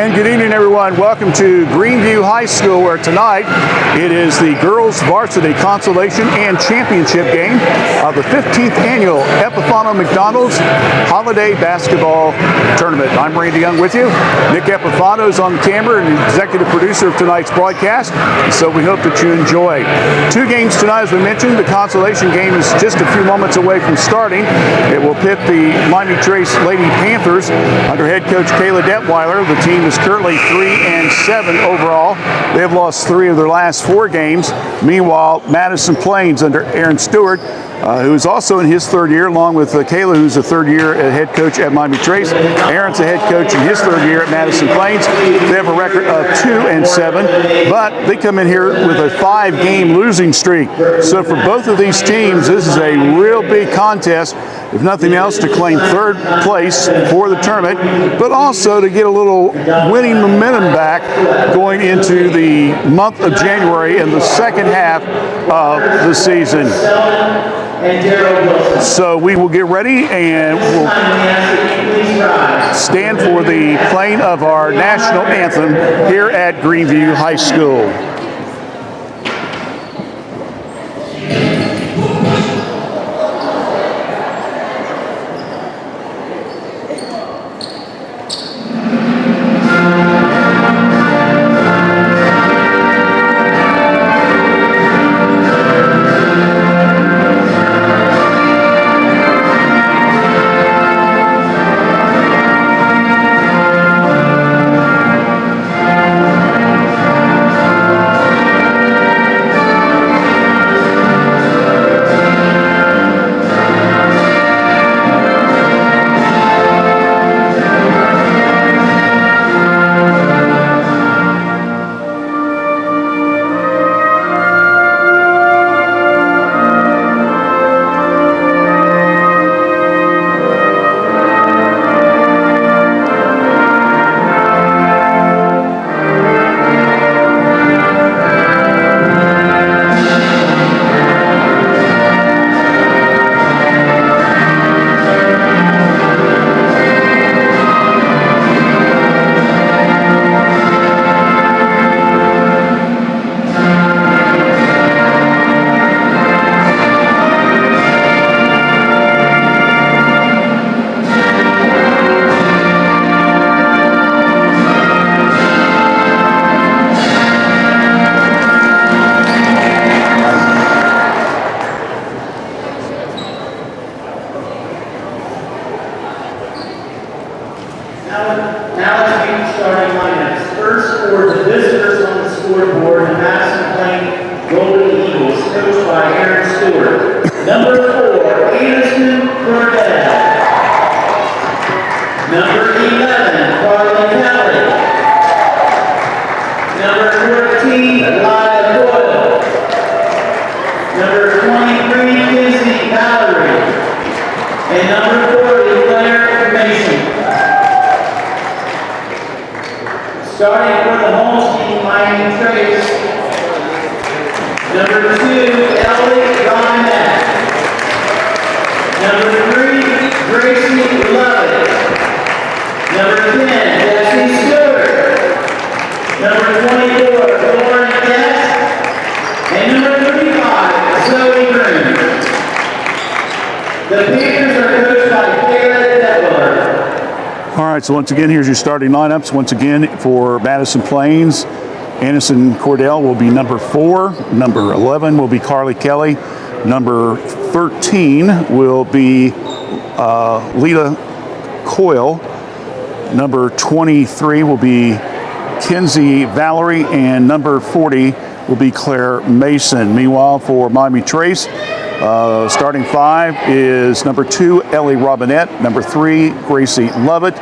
And good evening, everyone. Welcome to Greenview High School, where tonight it is the girls varsity consolation and championship game of the 15th annual Epifano McDonald's Holiday Basketball Tournament. I'm Randy Young with you. Nick Epifano is on the camera and the executive producer of tonight's broadcast, so we hope that you enjoy. Two games tonight, as we mentioned. The consolation game is just a few moments away from starting. It will pit the Miami Trace Lady Panthers under head coach Kayla Detweiler. The team is currently 3-7 overall. They have lost 3 of their last 4 games. Meanwhile, Madison Plains under Aaron Stewart, who is also in his 3rd year, along with Kayla, who's a 3rd year head coach at Miami Trace. Aaron's a head coach in his 3rd year at Madison Plains. They have a record of 2-7, but they come in here with a 5-game losing streak. So for both of these teams, this is a real big contest, if nothing else, to claim 3rd place for the tournament, but also to get a little winning momentum back going into the month of January and the second half of the season. So we will get ready and we'll stand for the playing of our national anthem here at Greenview High School. Now let's meet the starting lineups. First, for the visitors on the scoreboard, the Madison Plains Golden Eagles, coached by Aaron Stewart. Number 4, Anderson Cordell. Number 11, Carly Kelly. Number 14, Lila Doyle. Number 23, Kinsey Valerie. And number 40, Claire Mason. Starting for the home team, Miami Trace. Number 2, Ellie Garnett. Number 3, Gracie Lovett. Number 10, Jessie Stewart. Number 24, Lauren Guest. And number 35, Zoe Green. The Panthers are coached by Kayla Detweiler. All right, so once again, here's your starting lineups. Once again, for Madison Plains, Anderson Cordell will be number 4. Number 11 will be Carly Kelly. Number 13 will be Lita Coyle. Number 23 will be Kinsey Valerie. And number 40 will be Claire Mason. Meanwhile, for Miami Trace, starting 5 is number 2, Ellie Robinette. Number 3, Gracie Lovett.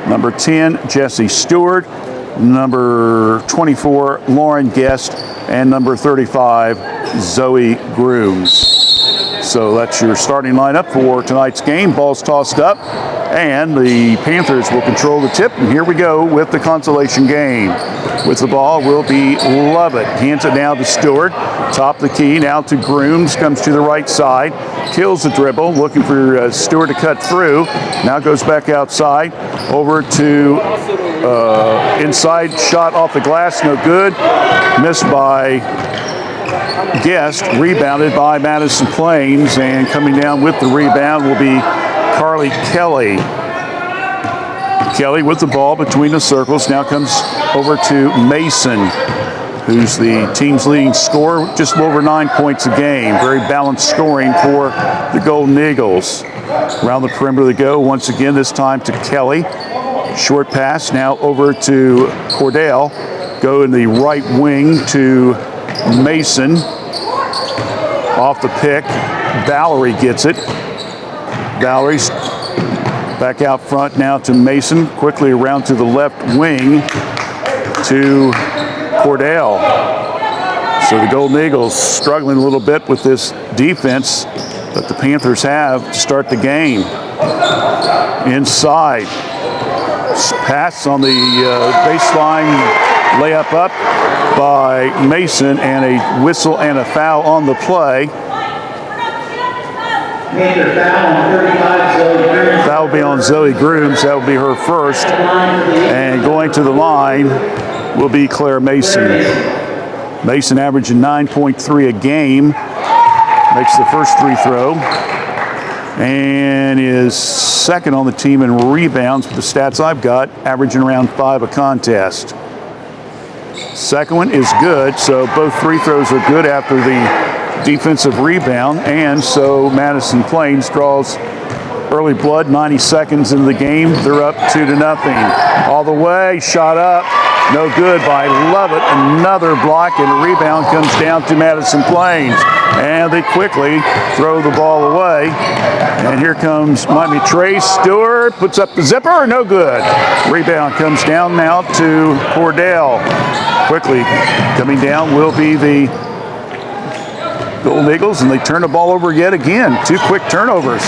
Number 10, Jessie Stewart. Number 24, Lauren Guest. And number 35, Zoe Grooms. So that's your starting lineup for tonight's game. Ball's tossed up, and the Panthers will control the tip. And here we go with the consolation game. With the ball will be Lovett. Hands it now to Stewart. Top the key, now to Grooms. Comes to the right side. Kills the dribble, looking for Stewart to cut through. Now goes back outside. Over to inside shot off the glass, no good. Missed by Guest, rebounded by Madison Plains, and coming down with the rebound will be Carly Kelly. Kelly with the ball between the circles, now comes over to Mason, who's the team's leading scorer, just over 9 points a game. Very balanced scoring for the Golden Eagles. Around the perimeter they go once again, this time to Kelly. Short pass now over to Cordell. Go in the right wing to Mason. Off the pick, Valerie gets it. Valerie's back out front now to Mason. Quickly around to the left wing to Cordell. So the Golden Eagles struggling a little bit with this defense that the Panthers have to start the game. Inside. Pass on the baseline, layup up by Mason, and a whistle and a foul on the play. Panther foul on 35, Zoe Grooms. That will be on Zoe Grooms. That will be her first. And going to the line will be Claire Mason. Mason averaging 9.3 a game. Makes the first free throw. And is second on the team in rebounds with the stats I've got, averaging around 5 a contest. Second one is good, so both free throws are good after the defensive rebound, and so Madison Plains draws early blood. 90 seconds into the game, they're up 2-0. All the way, shot up, no good by Lovett. Another block, and the rebound comes down to Madison Plains. And they quickly throw the ball away. And here comes Miami Trace. Stewart puts up the zipper, no good. Rebound comes down now to Cordell. Quickly coming down will be the Golden Eagles, and they turn the ball over yet again. 2 quick turnovers.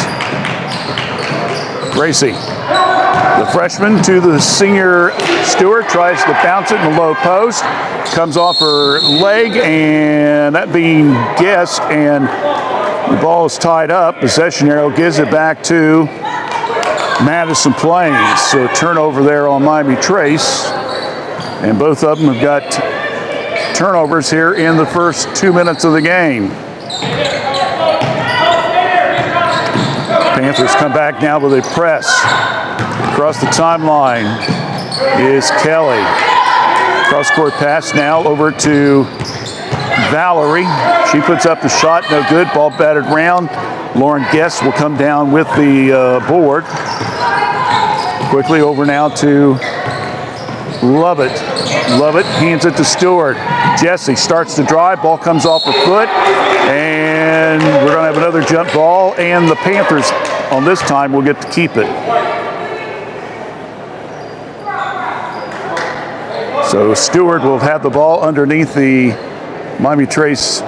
Gracie, the freshman to the senior Stewart, tries to bounce it in the low post. Comes off her leg, and that being guessed, and the ball is tied up. Possession arrow gives it back to Madison Plains. So turnover there on Miami Trace. And both of them have got turnovers here in the first 2 minutes of the game. Panthers come back now with a press. Across the timeline is Kelly. Cross-court pass now over to Valerie. She puts up the shot, no good. Ball batted round. Lauren Guest will come down with the board. Quickly over now to Lovett. Lovett hands it to Stewart. Jesse starts to drive. Ball comes off her foot. And we're going to have another jump ball. And the Panthers, on this time, will get to keep it. So Stewart will have the ball underneath the Miami Trace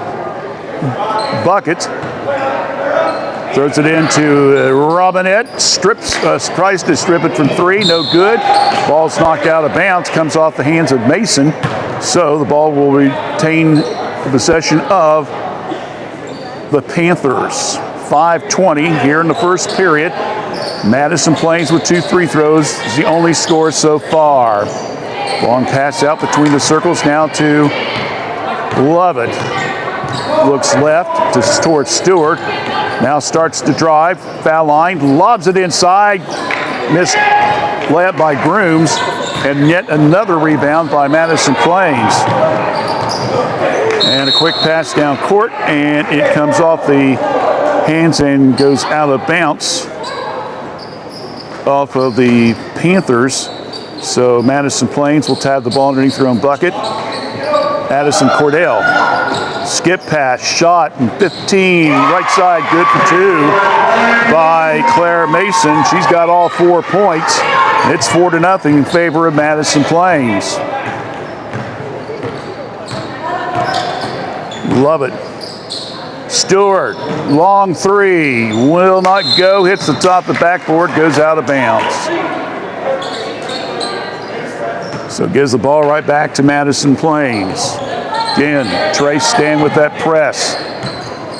bucket. Throws it into Robinette. Tries to strip it from 3. No good. Ball's knocked out of bounds. Comes off the hands of Mason. So the ball will retain the possession of the Panthers. 5:20 here in the first period. Madison Plains with 2 free throws. Is the only score so far. Long pass out between the circles now to Lovett. Looks left towards Stewart. Now starts to drive. Foul line. Lobs it inside. Missed layup by Grooms. And yet another rebound by Madison Plains. And a quick pass down court. And it comes off the hands and goes out of bounds off of the Panthers. So Madison Plains will tab the ball underneath their own bucket. Addison Cordell. Skip pass, shot, and 15. Right side, good for 2 by Claire Mason. She's got all 4 points. It's 4-0 in favor of Madison Plains. Love it. Stewart, long 3, will not go, hits the top of the backboard, goes out of bounds. So gives the ball right back to Madison Plains. Again, Trace staying with that press,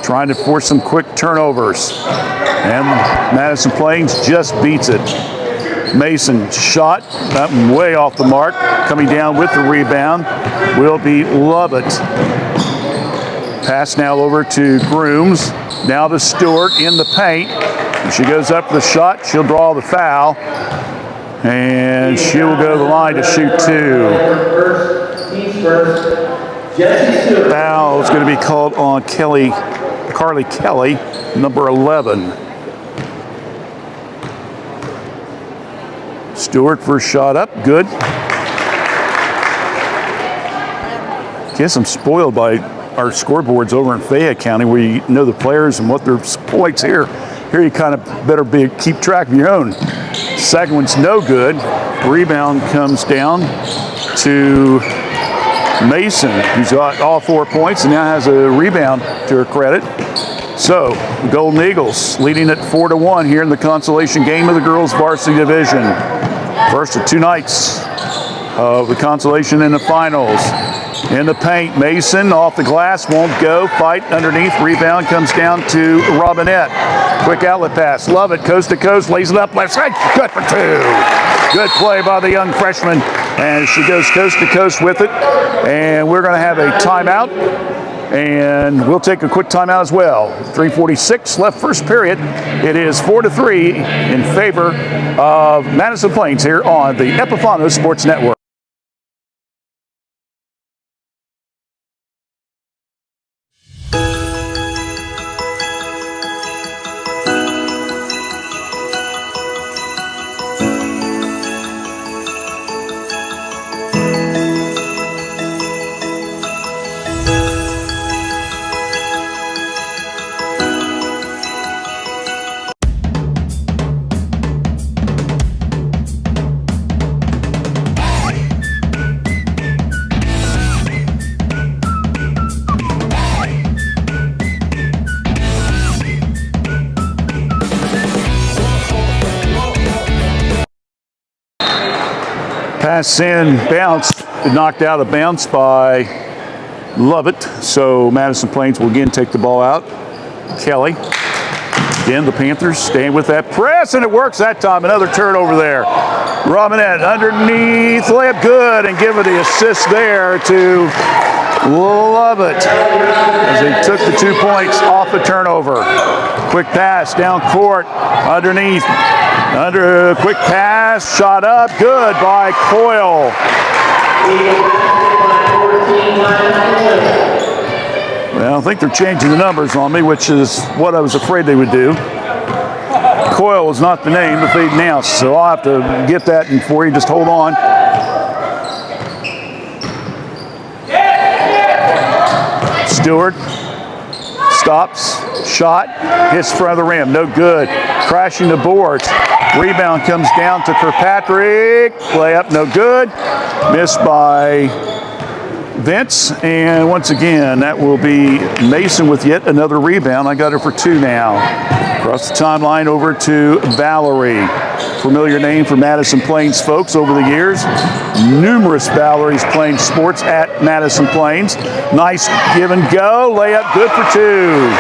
trying to force some quick turnovers. And Madison Plains just beats it. Mason shot, that one way off the mark. Coming down with the rebound will be Lovett. Pass now over to Grooms. Now to Stewart in the paint. She goes up for the shot. She'll draw the foul. And she'll go to the line to shoot 2. Foul is going to be called on Carly Kelly, number 11. Stewart first shot up, good. Guess I'm spoiled by our scoreboards over in Fayette County where you know the players and what their points here. Here you kind of better keep track of your own. Second one's no good. Rebound comes down to Mason, who's got all 4 points and now has a rebound to her credit. So, the Golden Eagles leading at 4-1 here in the consolation game of the girls varsity division. First of 2 nights of the consolation in the finals. In the paint, Mason off the glass, won't go. Fight underneath, rebound comes down to Robinette. Quick outlet pass, love it, coast to coast, lays it up left side, good for 2. Good play by the young freshman, and she goes coast to coast with it. And we're going to have a timeout, and we'll take a quick timeout as well. 3:46 left first period. It is 4-3 in favor of Madison Plains here on the Epifano Sports Network. Pass in, bounce, knocked out of bounds by Lovett. So Madison Plains will again take the ball out. Kelly. Again, the Panthers staying with that press, and it works that time. Another turnover there. Robinette underneath, layup good, and give it the assist there to Lovett as they took the 2 points off the turnover. Quick pass down court, underneath. Under a quick pass, shot up, good by Coyle. Well, I think they're changing the numbers on me, which is what I was afraid they would do. Coyle is not the name that they announced, so I'll have to get that in for you. Just hold on. Stewart stops, shot, hits front of the rim, no good. Crashing the boards. Rebound comes down to Kirkpatrick. Layup, no good. Missed by Vince. And once again, that will be Mason with yet another rebound. I got her for 2 now. Across the timeline over to Valerie. Familiar name for Madison Plains folks over the years. Numerous Valeries playing sports at Madison Plains. Nice give and go. Layup, good for 2.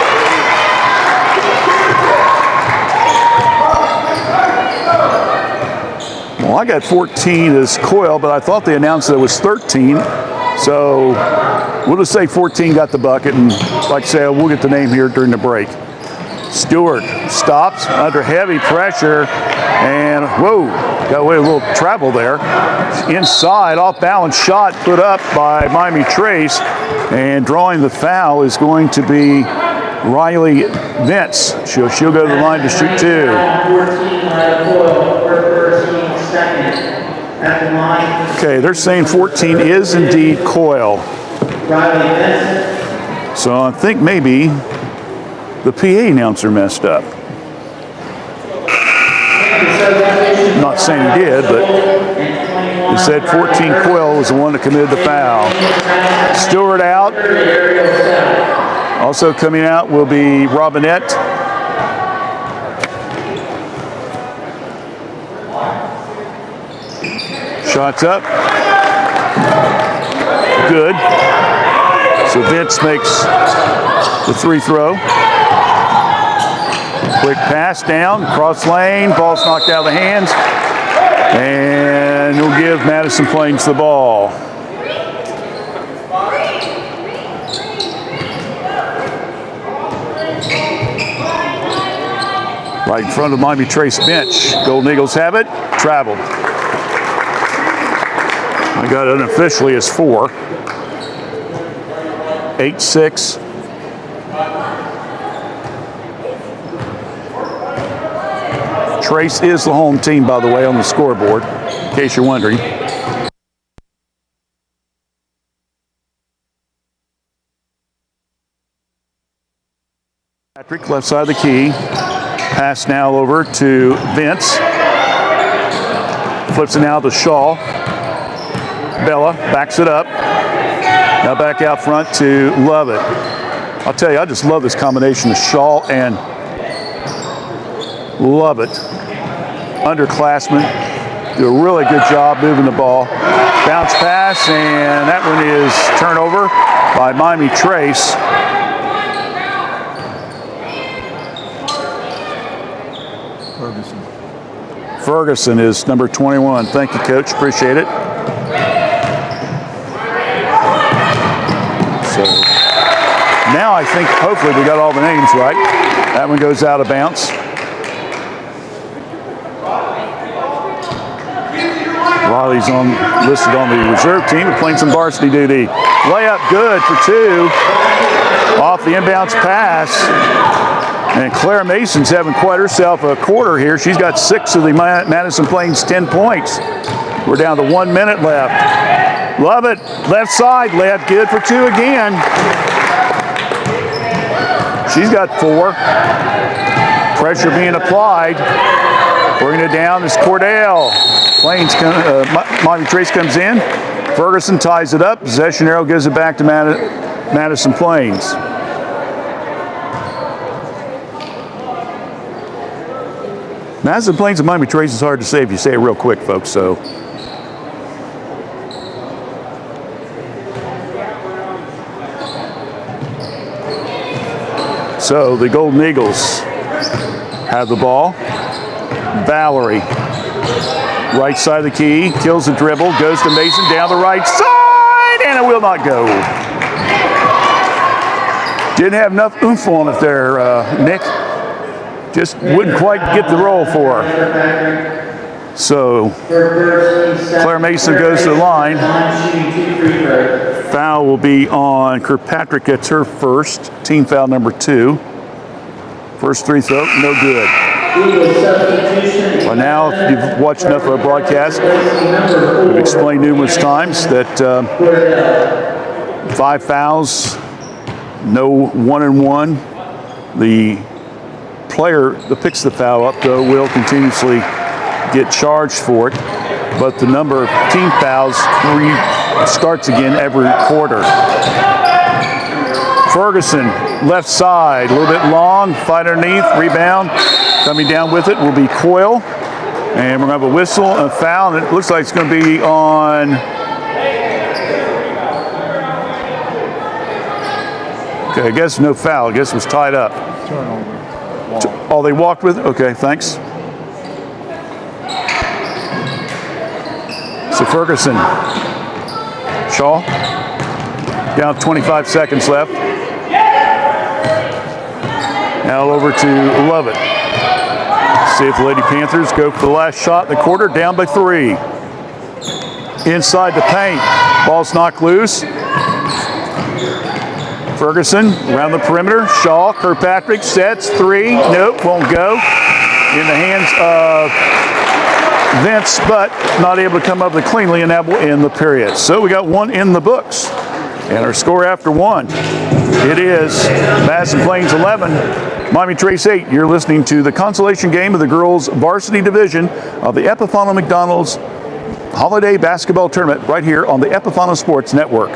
Well, I got 14 as Coyle, but I thought they announced that it was 13. So we'll just say 14 got the bucket, and like I said, we'll get the name here during the break. Stewart stops under heavy pressure, and whoa, got away with a little travel there. Inside, off balance shot put up by Miami Trace, and drawing the foul is going to be Riley Vince. She'll go to the line to shoot 2. Okay, they're saying 14 is indeed Coyle. So I think maybe the PA announcer messed up. Not saying he did, but he said 14 Coyle was the one that committed the foul. Stewart out. Also coming out will be Robinette. Shots up. Good. So Vince makes the 3 throw. Quick pass down, cross lane, ball's knocked out of the hands. And we'll give Madison Plains the ball. Right in front of Miami Trace bench. Golden Eagles have it. Traveled. I got it unofficially as 4. 8-6. Trace is the home team, by the way, on the scoreboard, in case you're wondering. Patrick, left side of the key. Pass now over to Vince. Flips it now to Shaw. Bella backs it up. Now back out front to Lovett. I'll tell you, I just love this combination of Shaw and Lovett. Underclassmen do a really good job moving the ball. Bounce pass, and that one is turnover by Miami Trace. Ferguson is number 21. Thank you, Coach. Appreciate it. So now I think hopefully we got all the names right. That one goes out of bounds. Riley's listed on the reserve team and playing some varsity duty. Layup good for 2. Off the inbounds pass. And Claire Mason's having quite herself a quarter here. She's got 6 of the Madison Plains 10 points. We're down to 1 minute left. Love it. Left side. Layup good for 2 again. She's got 4. Pressure being applied. Bringing it down is Cordell. Miami Trace comes in. Ferguson ties it up. Possession arrow gives it back to Madison Plains. Madison Plains and Miami Trace is hard to say if you say it real quick, folks. So the Golden Eagles have the ball. Valerie, right side of the key, kills the dribble, goes to Mason down the right side, and it will not go. Didn't have enough oomph on it there, Nick. Just wouldn't quite get the roll for her. So Claire Mason goes to the line. Foul will be on Kirkpatrick. Gets her first. Team foul number 2. First free throw, no good. By now, if you've watched enough of our broadcast, we've explained numerous times that 5 fouls, no 1-and-1. The player that picks the foul up, though, will continuously get charged for it, but the number of team fouls starts again every quarter. Ferguson, left side, a little bit long, fight underneath, rebound. Coming down with it will be Coyle, and we're going to have a whistle and a foul, and it looks like it's going to be on. Okay, I guess no foul. I guess it was tied up. Oh, they walked with it? Okay, thanks. So Ferguson, Shaw, down 25 seconds left. Now over to Lovett. See if the Lady Panthers go for the last shot in the quarter, down by 3. Inside the paint, ball's knocked loose. Ferguson around the perimeter. Shaw, Kirkpatrick sets 3. Nope, won't go. In the hands of Vince, but not able to come up with it cleanly, and that will end the period. So we got 1 in the books. And our score after 1, it is Madison Plains 11, Miami Trace 8. You're listening to the consolation game of the girls' varsity division of the Epifano McDonald's Holiday Basketball Tournament right here on the Epifano Sports Network.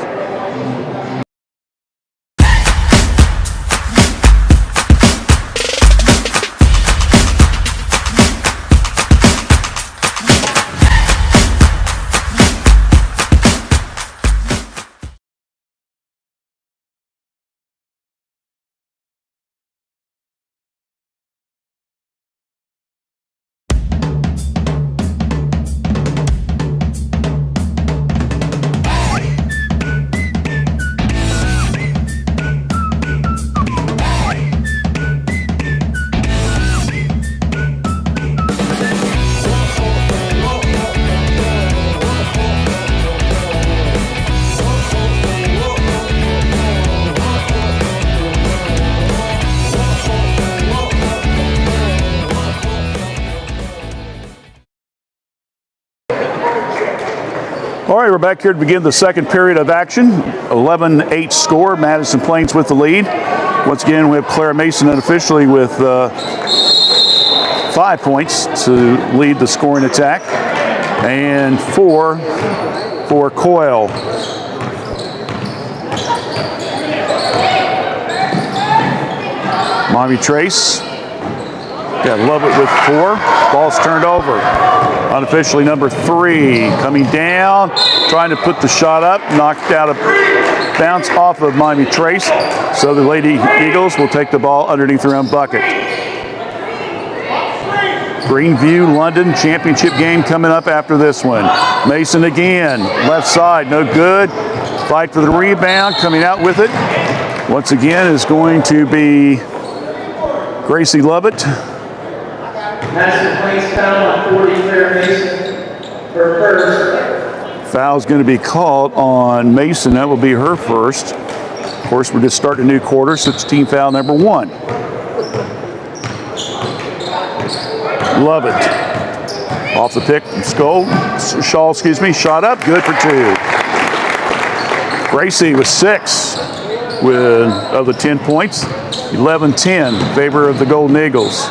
All right, we're back here to begin the second period of action. 11-8 score. Madison Plains with the lead. Once again, we have Clara Mason unofficially with 5 points to lead the scoring attack, and 4 for Coyle. Mommy Trace. Got Lovett with 4. Ball's turned over. Unofficially number 3 coming down, trying to put the shot up, knocked out of bounce off of Miami Trace. So the Lady Eagles will take the ball underneath their own bucket. Greenview London championship game coming up after this one. Mason again, left side, no good. Fight for the rebound, coming out with it. Once again is going to be Gracie Lovett. Madison Plains foul on 40, Clara Mason for first. Foul's going to be called on Mason. That will be her first. Of course, we're just starting a new quarter, so it's team foul number 1. Lovett off the pick, Shaw, shot up, good for 2. Gracie with 6 of the 10 points, 11-10 in favor of the Golden Eagles.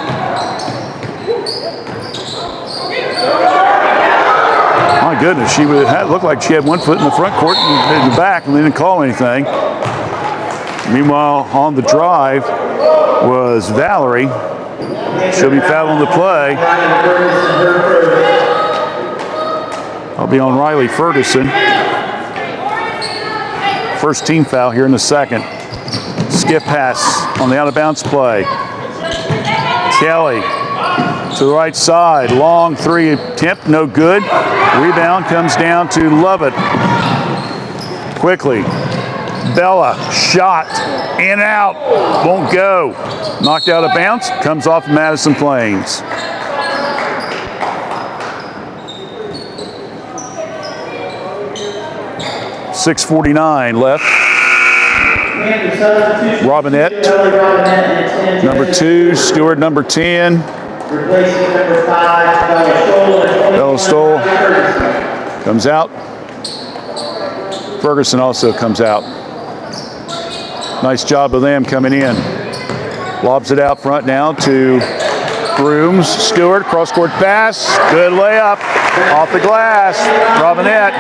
My goodness, she looked like she had one foot in the front court and in the back, and they didn't call anything. Meanwhile, on the drive was Valerie. She'll be fouled on the play. I'll be on Riley Ferguson. First team foul here in the second. Skip pass on the out-of-bounds play. Kelly to the right side. Long 3 attempt, no good. Rebound comes down to Lovett. Quickly. Bella, shot, in, out, won't go. Knocked out of bounds, comes off Madison Plains. .6:49 left. Robinette, number 2, Stewart, number 10. Replacing number 5, Bella Stoll comes out. Ferguson also comes out. Nice job of them coming in. Lobs it out front now to Grooms. Stewart, cross-court pass. Good layup. Off the glass. Robinette.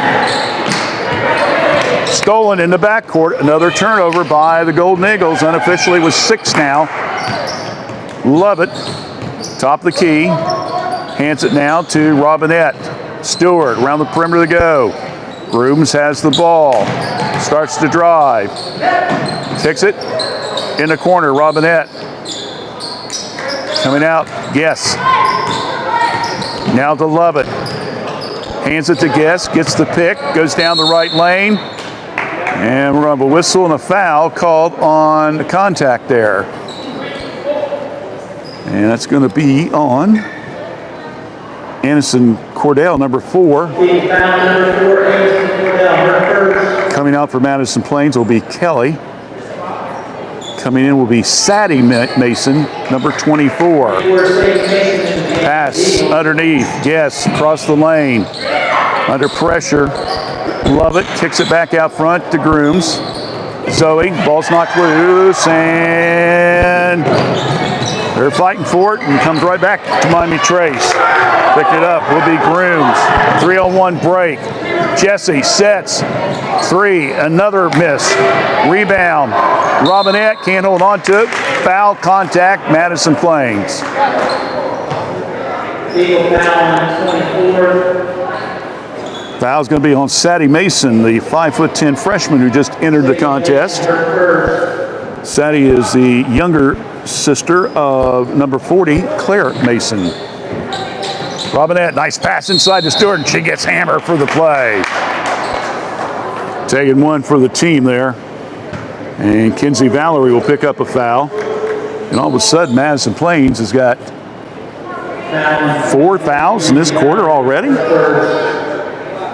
Stolen in the backcourt. Another turnover by the Golden Eagles. Unofficially with 6 now. Lovett, top of the key. Hands it now to Robinette. Stewart around the perimeter to go. Grooms has the ball. Starts to drive. Kicks it in the corner. Robinette. Coming out. Guess. Now to Lovett. Hands it to Guess. Gets the pick. Goes down the right lane. And we're going to have a whistle and a foul called on the contact there. And that's going to be on Anderson Cordell, number 4. Coming out for Madison Plains will be Kelly. Coming in will be Sadie Mason, number 24. Pass underneath. Guess across the lane. Under pressure. Lovett kicks it back out front to Grooms. Zoe, ball's knocked loose, and they're fighting for it, and comes right back to Miami Trace. Picked it up, will be Grooms. 3-on-1 break. Jesse sets. 3, another miss. Rebound. Robinette can't hold on to it. Foul, contact, Madison Plains. Eagle foul on 24. Foul's going to be on Sadie Mason, the 5'10" freshman who just entered the contest. Sadie is the younger sister of number 40, Claire Mason. Robinette, nice pass inside to Stewart, and she gets hammered for the play. Taking 1 for the team there. And Kinsey Valerie will pick up a foul. And all of a sudden, Madison Plains has got 4 fouls in this quarter already.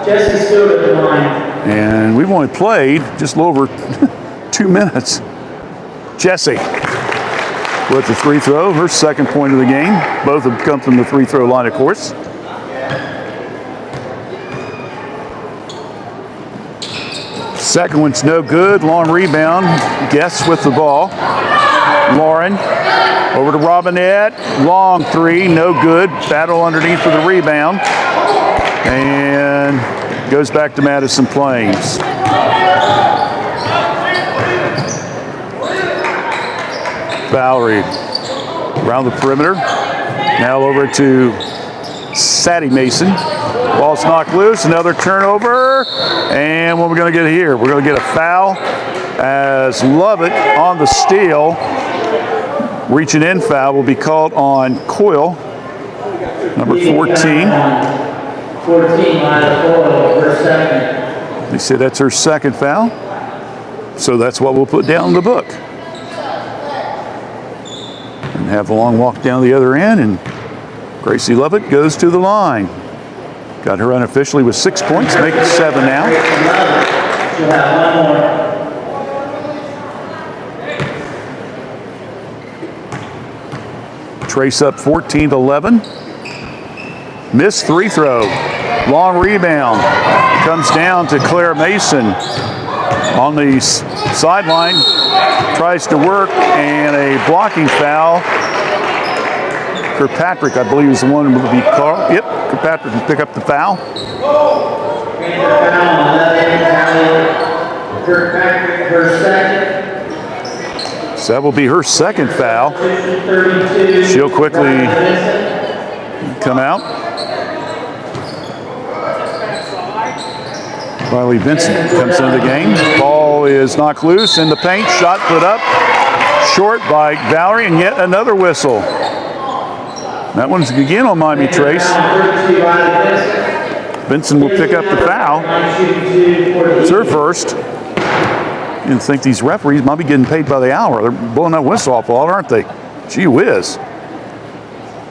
Jesse Stewart at the line. And we've only played just a little over 2 minutes. Jesse with the free throw, her second point of the game. Both have come from the free throw line, of course. Second one's no good. Long rebound. Guess with the ball. Lauren over to Robinette. Long three, no good. Battle underneath for the rebound. And goes back to Madison Plains. Valerie around the perimeter. Now over to Sadie Mason. Ball's knocked loose. Another turnover. And what we're going to get here? We're going to get a foul as Lovett on the steal. Reaching in foul will be called on Coyle, number 14. 14 by Coyle, her second. They say that's her second foul. So that's what we'll put down in the book. And have a long walk down the other end, and Gracie Lovett goes to the line. Got her unofficially with 6 points, make it 7 now. She'll have one more. Trace up 14-11. Missed free throw. Long rebound. Comes down to Claire Mason on the sideline. Tries to work, and a blocking foul. Kirkpatrick, I believe, is the one who will be called. Yep, Kirkpatrick can pick up the foul. Kirkpatrick, her second. So that will be her second foul. She'll quickly come out. Riley Vincent comes into the game. Ball is knocked loose in the paint. Shot put up. Short by Valerie, and yet another whistle. That one's again on Miami Trace. Vincent will pick up the foul. It's her first. Didn't think these referees might be getting paid by the hour. They're blowing that whistle off a lot, aren't they? Gee whiz.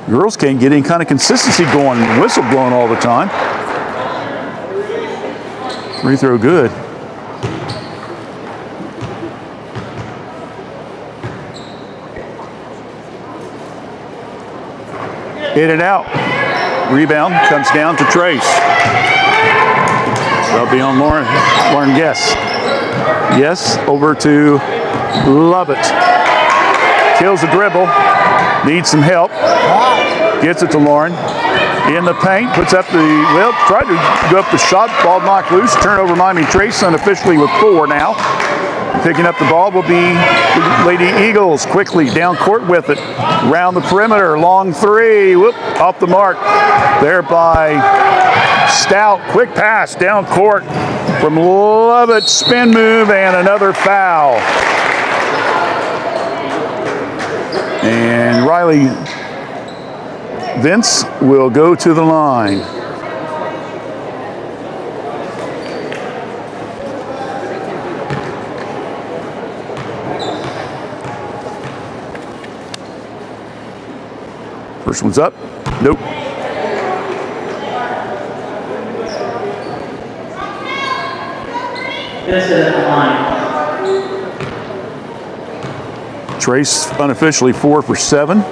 Girls can't get any kind of consistency going. Whistle blowing all the time. Free throw good. In and out. Rebound comes down to Trace. That'll be on Lauren Guess. Yes, over to Lovett. Kills the dribble. Needs some help. Gets it to Lauren. In the paint, puts up tried to go up the shot. Ball knocked loose. Turnover Miami Trace unofficially with 4 now. Picking up the ball will be the Lady Eagles. Quickly down court with it. Round the perimeter. Long three. Whoop, off the mark. There by Stout. Quick pass down court from Lovett. Spin move and another foul. And Riley Vince will go to the line. First one's up. Nope. This is the line. Trace unofficially 4 for 7.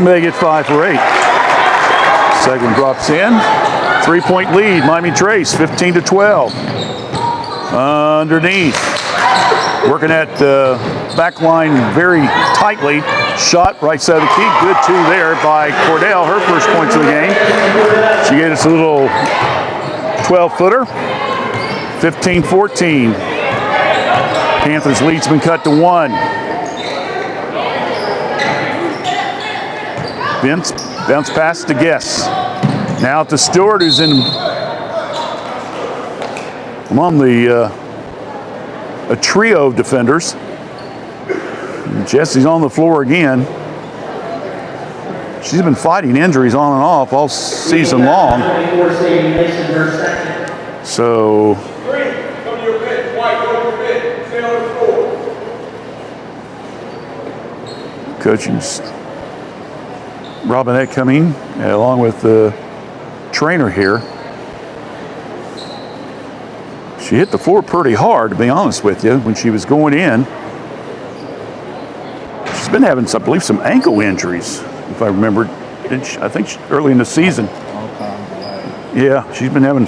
Make it 5 for 8. Second drops in. 3-point lead. Miami Trace 15-12. Underneath. Working at back line very tightly. Shot right side of the key. Good two there by Cordell. Her first points of the game. She gave us a little 12-footer. 15-14. Panthers lead's been cut to 1. Vince bounce pass to Guess. Now to Stewart, who's among the a trio of defenders. And Jesse's on the floor again. She's been fighting injuries on and off all season long. So coaching's Robinette coming along with the trainer here. She hit the floor pretty hard, to be honest with you, when she was going in. She's been having, I believe, some ankle injuries, if I remember. I think early in the season. Yeah, she's been having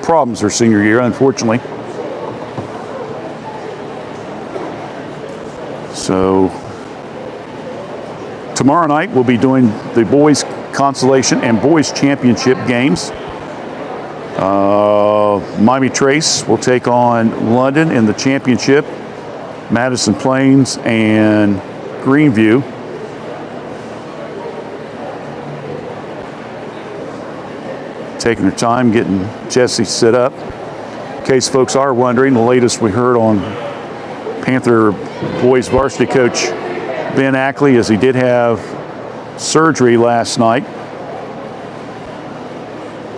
problems her senior year, unfortunately. So tomorrow night we'll be doing the boys consolation and boys championship games. Miami Trace will take on London in the championship. Madison Plains and Greenview. Taking her time getting Jesse set up. In case folks are wondering, the latest we heard on Panther boys varsity coach Ben Ackley is he did have surgery last night,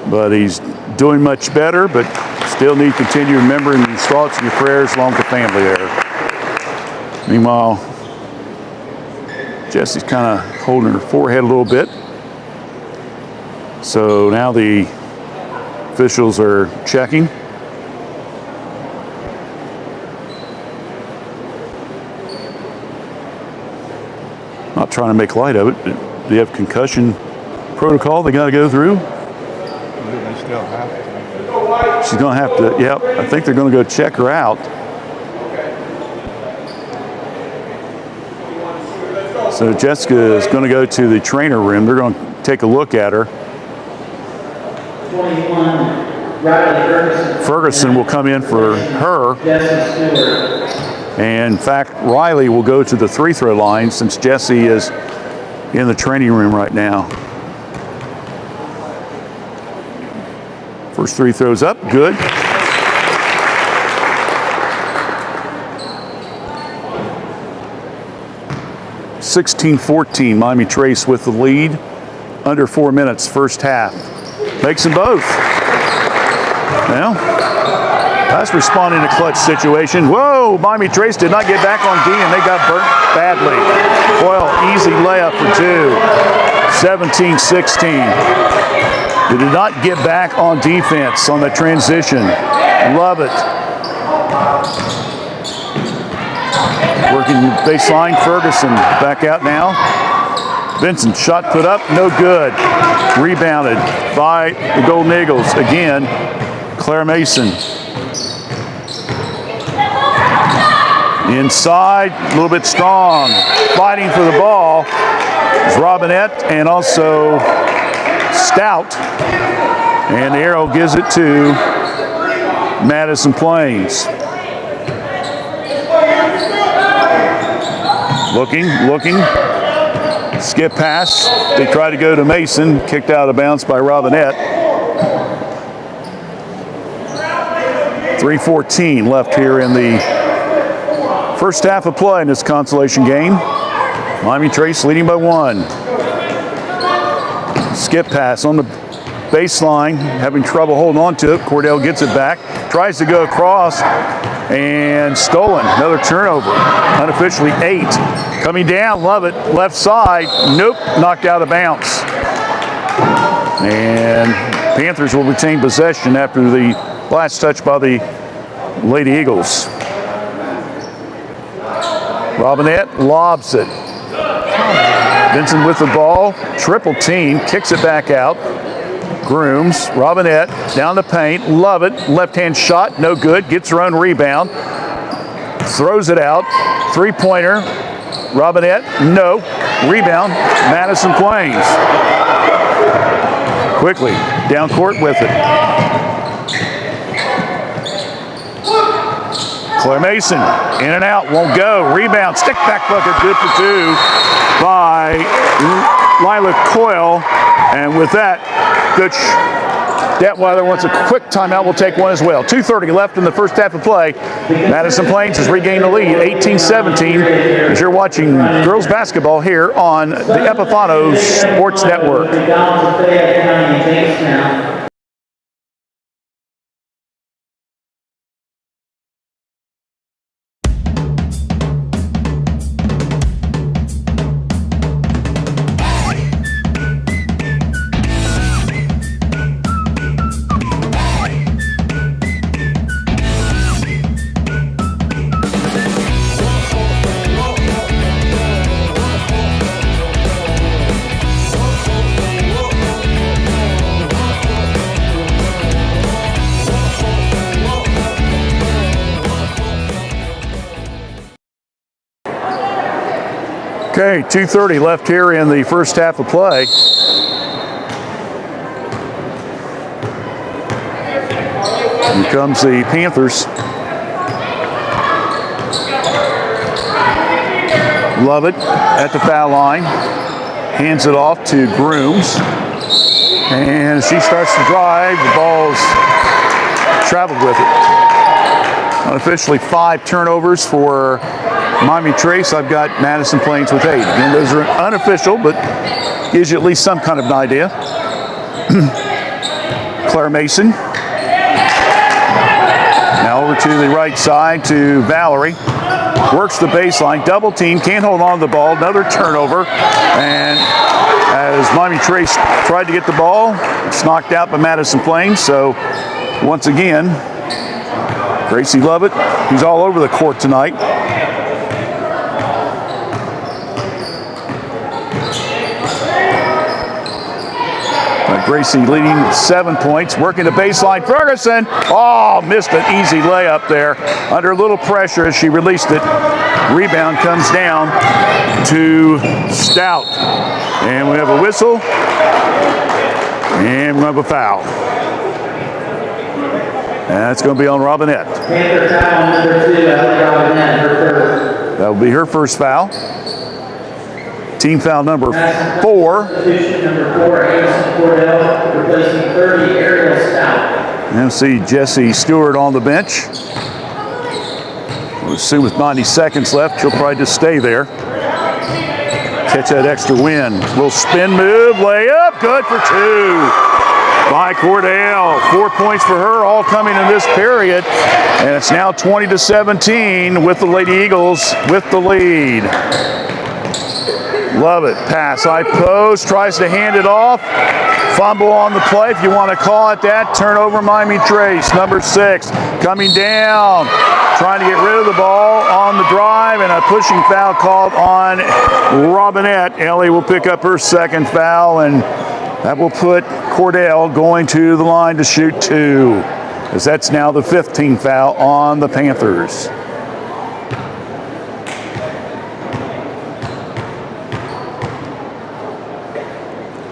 but he's doing much better, but still need to continue remembering your thoughts and your prayers along with the family there. Meanwhile, Jesse's kind of holding her forehead a little bit. So now the officials are checking. Not trying to make light of it. Do they have concussion protocol they got to go through? They still have to. She's going to have to, yep. I think they're going to go check her out. So Jessica is going to go to the trainer room. They're going to take a look at her. 21, Riley Ferguson will come in for her. Jesse Stewart. And in fact, Riley will go to the free throw line since Jesse is in the training room right now. First three throws up, good. (16-14), Miami Trace with the lead. Under 4 minutes, first half. Makes them both. Well, that's responding to clutch situation. Whoa, Miami Trace did not get back on D and they got burnt badly. Coyle, easy layup for two. 17-16. They did not get back on defense on the transition. Love it. Working baseline, Ferguson back out now. Vincent, shot put up, no good. Rebounded by the Golden Eagles. Again, Claire Mason. Inside, a little bit strong. Fighting for the ball is Robinette and also Stout. And the arrow gives it to Madison Plains. Looking. Skip pass. They try to go to Mason. Kicked out of bounds by Robinette. 3:14 left here in the first half of play in this consolation game. Miami Trace leading by 1. Skip pass on the baseline. Having trouble holding on to it. Cordell gets it back. Tries to go across. And stolen. Another turnover. Unofficially 8. Coming down, love it. Left side. Nope. Knocked out of bounds. And Panthers will retain possession after the last touch by the Lady Eagles. Robinette lobs it. Vincent with the ball. Triple team. Kicks it back out. Grooms, Robinette, down the paint, love it, left-hand shot, no good, gets her own rebound, throws it out, three-pointer, Robinette, no, rebound, Madison Plains. Quickly, down court with it. Claire Mason, in and out, won't go, rebound, stick back bucket, good for 2 by Lila Coyle, and with that, Coach Detweiler wants a quick timeout. We'll take one as well. 2:30 left in the first half of play. Madison Plains has regained the lead, 18-17, as you're watching girls basketball here on the Epifano Sports Network. Okay, 2:30 left here in the first half of play. Here comes the Panthers. Lovett at the foul line. Hands it off to Grooms. And as she starts to drive, the ball's traveled with it. Unofficially 5 turnovers for Miami Trace. I've got Madison Plains with 8. Again, those are unofficial, but gives you at least some kind of an idea. Claire Mason. Now over to the right side to Valerie. Works the baseline, double team, can't hold on to the ball, another turnover. And as Miami Trace tried to get the ball, it's knocked out by Madison Plains. So once again, Gracie Lovett, who's all over the court tonight. Gracie leading 7 points, working the baseline. Ferguson, oh, missed an easy layup there. Under a little pressure as she released it. Rebound comes down to Stout. And we have a whistle. And we have a foul. And that's going to be on Robinette. Panther foul number 2, Robinette, her first. That will be her first foul. Team foul number 4. Substitution number 4, Anderson Cordell, replacing 30, Ariel Stout. And see Jesse Stewart on the bench. We'll assume with 90 seconds left, she'll probably just stay there. Catch that extra win. Little spin move, layup, good for 2 by Cordell. 4 points for her, all coming in this period. And it's now 20-17 with the Lady Eagles with the lead. Love it. Pass, high post, tries to hand it off. Fumble on the play, if you want to call it that. Turnover, Miami Trace. Number 6 coming down, trying to get rid of the ball on the drive, and a pushing foul called on Robinette. Ellie will pick up her second foul, and that will put Cordell going to the line to shoot 2, as that's now the 15th foul on the Panthers.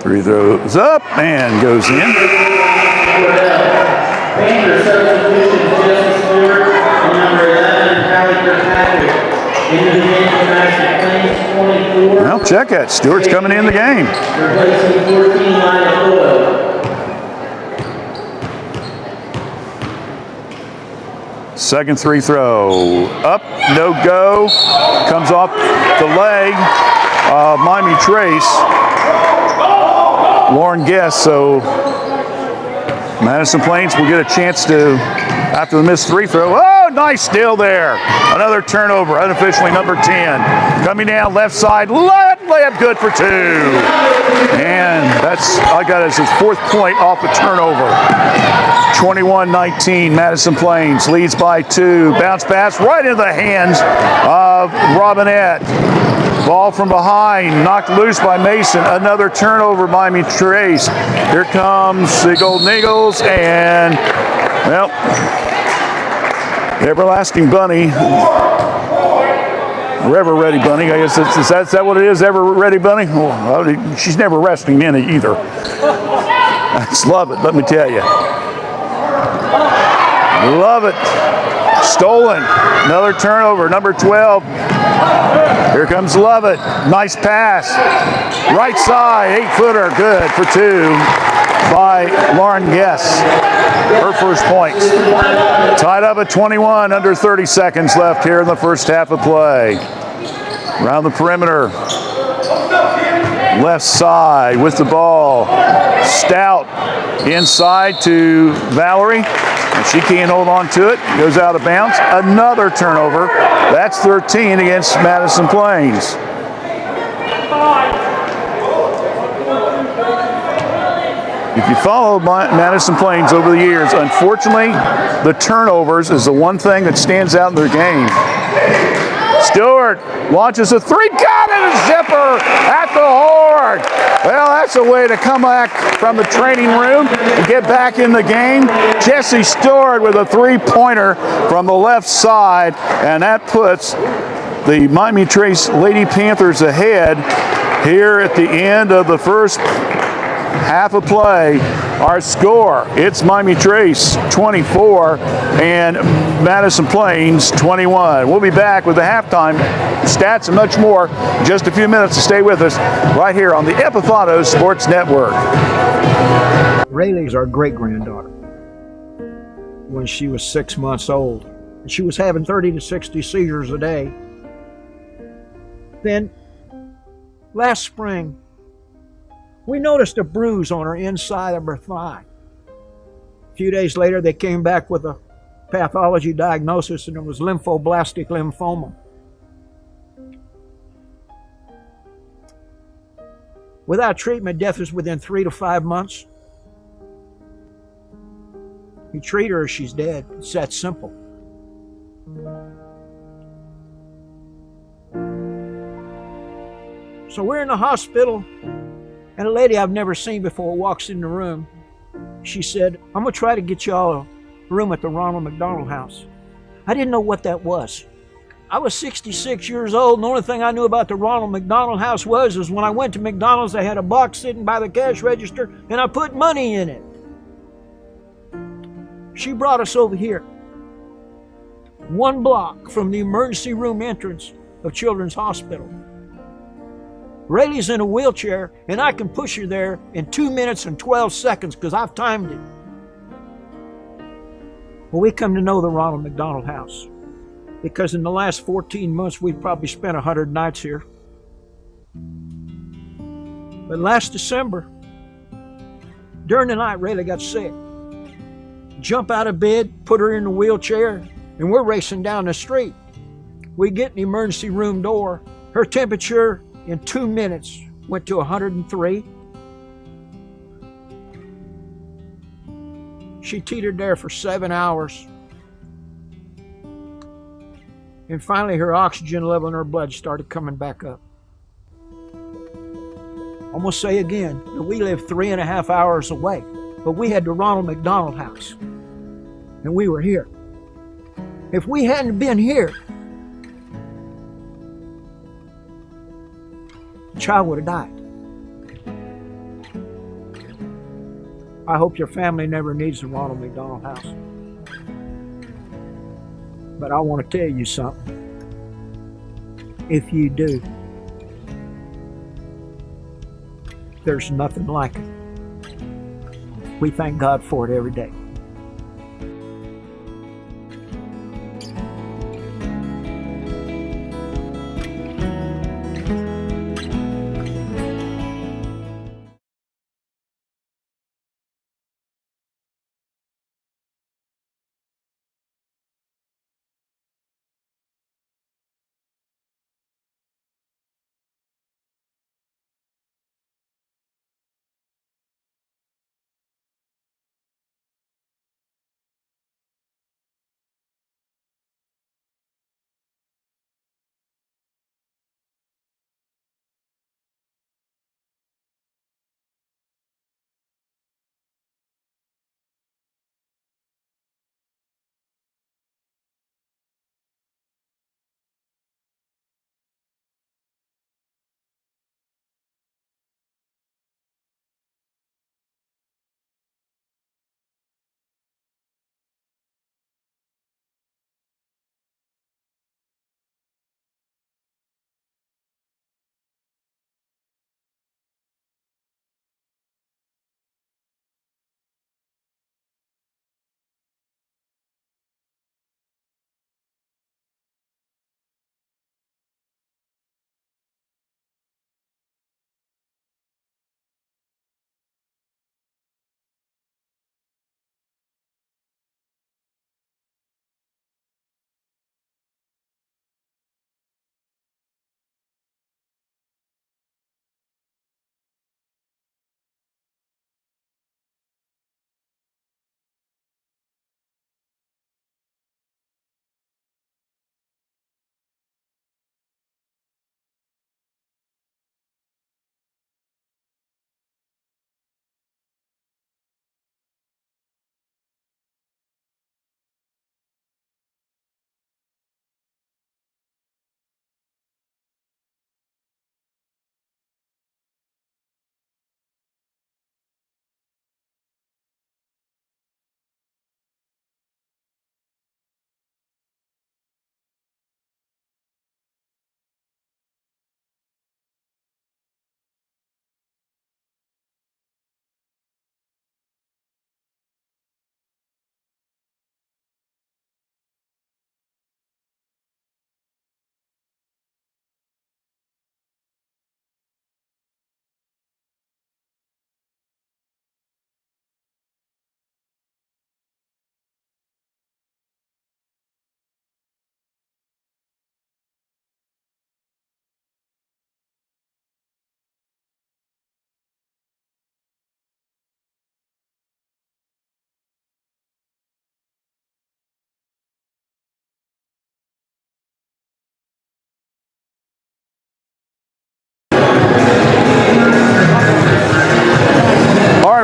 Free throws up and goes in. Panther substitution, Jesse Stewart, and number 11, Callie Kirkpatrick. Into the game for Madison Plains, 24. Well, check it. Stewart's coming in the game. Replacing 14, Lina Doyle. Second free throw. Up, no go. Comes off the leg of Miami Trace. Lauren Guest, so Madison Plains will get a chance to, after the missed free throw. Oh, nice steal there. Another turnover, unofficially number 10. Coming down left side, layup good for 2. And that's, I got it as his 4th point off the turnover. 21-19, Madison Plains leads by 2. Bounce pass right into the hands of Robinette. Ball from behind, knocked loose by Mason. Another turnover, Miami Trace. Here comes the Golden Eagles, and, well, Everlasting Bunny, Ever Ready Bunny, I guess is that what it is, Ever Ready Bunny? Well, she's never resting in it either. I just love it, let me tell you. Love it. Stolen. Another turnover, number 12. Here comes Lovett. Nice pass. Right side, 8-footer, good for 2 by Lauren Guess. Her first points. Tied up at 21, under 30 seconds left here in the first half of play. Around the perimeter. Left side with the ball. Stout inside to Valerie. And she can't hold on to it. Goes out of bounds. Another turnover. That's 13 against Madison Plains. If you follow Madison Plains over the years, unfortunately, the turnovers is the one thing that stands out in their game. Stewart launches a 3, got it, a zipper at the horn. Well, that's a way to come back from the training room and get back in the game. Jesse Stewart with a 3-pointer from the left side, and that puts the Miami Trace Lady Panthers ahead here at the end of the first half of play. Our score, it's Miami Trace 24 and Madison Plains 21. We'll be back with the halftime stats and much more in just a few minutes. Stay with us right here on the Epifano Sports Network. Rayleigh's our great-granddaughter. When she was 6 months old, and she was having 30 to 60 seizures a day. Then, last spring, we noticed a bruise on her inside of her thigh. A few days later, they came back with a pathology diagnosis, and it was lymphoblastic lymphoma. Without treatment, death is within 3 to 5 months. You treat her or she's dead. It's that simple. So we're in the hospital, and a lady I've never seen before walks in the room. She said, "I'm going to try to get y'all a room at the Ronald McDonald House." I didn't know what that was. I was 66 years old, and the only thing I knew about the Ronald McDonald House was when I went to McDonald's, they had a box sitting by the cash register, and I put money in it. She brought us over here, 1 block from the emergency room entrance of Children's Hospital. Rayleigh's in a wheelchair, and I can push her there in 2 minutes and 12 seconds because I've timed it. Well, we come to know the Ronald McDonald House because in the last 14 months, we've probably spent 100 nights here. But last December, during the night, Rayleigh got sick. Jump out of bed, put her in the wheelchair, and we're racing down the street. We get in the emergency room door. Her temperature in 2 minutes went to 103. She teetered there for 7 hours. And finally her oxygen level in her blood started coming back up. I'm going to say again that we live 3.5 hours away, but we had the Ronald McDonald House, and we were here. If we hadn't been here, the child would have died. I hope your family never needs the Ronald McDonald House. But I want to tell you something. If you do, there's nothing like it. We thank God for it every day.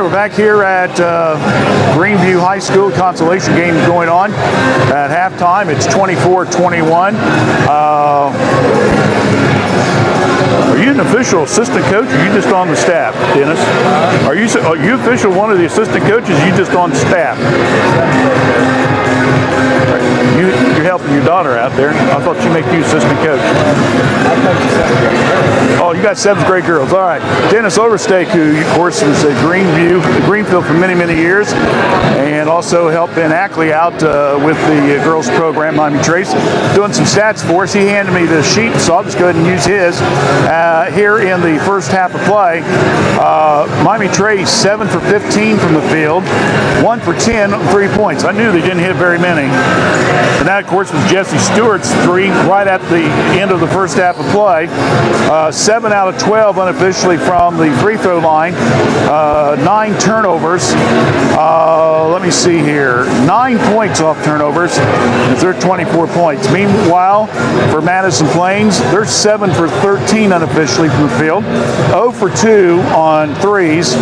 right, we're back here at Greenview High School. Consolation game going on at halftime. It's 24-21. Are you an official assistant coach, or are you just on the staff, Dennis? Are you official one of the assistant coaches, or are you just on staff? You're helping your daughter out there. I thought you make you assistant coach. Oh, you got 7th grade girls. All right. Dennis Overstake, who, of course, was at Greenfield for many, many years, and also helped Ben Ackley out with the girls program, Miami Trace, doing some stats for us. He handed me the sheet, so I'll just go ahead and use his. Here in the first half of play, Miami Trace 7 for 15 from the field, 1 for 10 on 3 points. I knew they didn't hit very many. And that, of course, was Jesse Stewart's 3 right at the end of the first half of play. 7 out of 12 unofficially from the free throw line. 9 turnovers. Let me see here. 9 points off turnovers. They're 24 points. Meanwhile, for Madison Plains, they're 7 for 13 unofficially from the field. 0 for 2 on threes.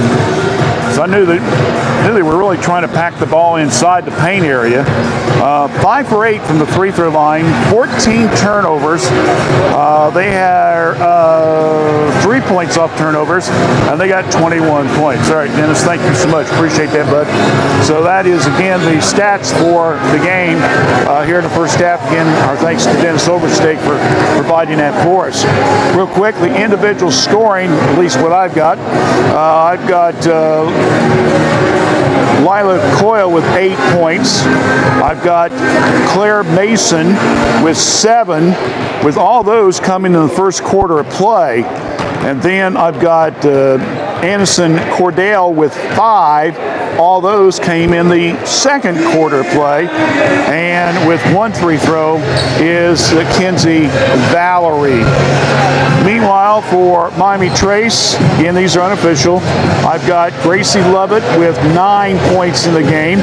So I knew they were really trying to pack the ball inside the paint area. 5 for 8 from the free throw line, 14 turnovers. They had 3 points off turnovers, and they got 21 points. All right, Dennis, thank you so much. Appreciate that, bud. So that is, again, the stats for the game here in the first half. Again, our thanks to Dennis Overstake for providing that for us. Real quick, the individual scoring, at least what I've got. I've got Lila Coyle with 8 points. I've got Claire Mason with 7, with all those coming in the first quarter of play. And then I've got Anderson Cordell with 5. All those came in the second quarter of play. And with 1 free throw is Kenzie Valerie. Meanwhile, for Miami Trace, again, these are unofficial, I've got Gracie Lovett with 9 points in the game,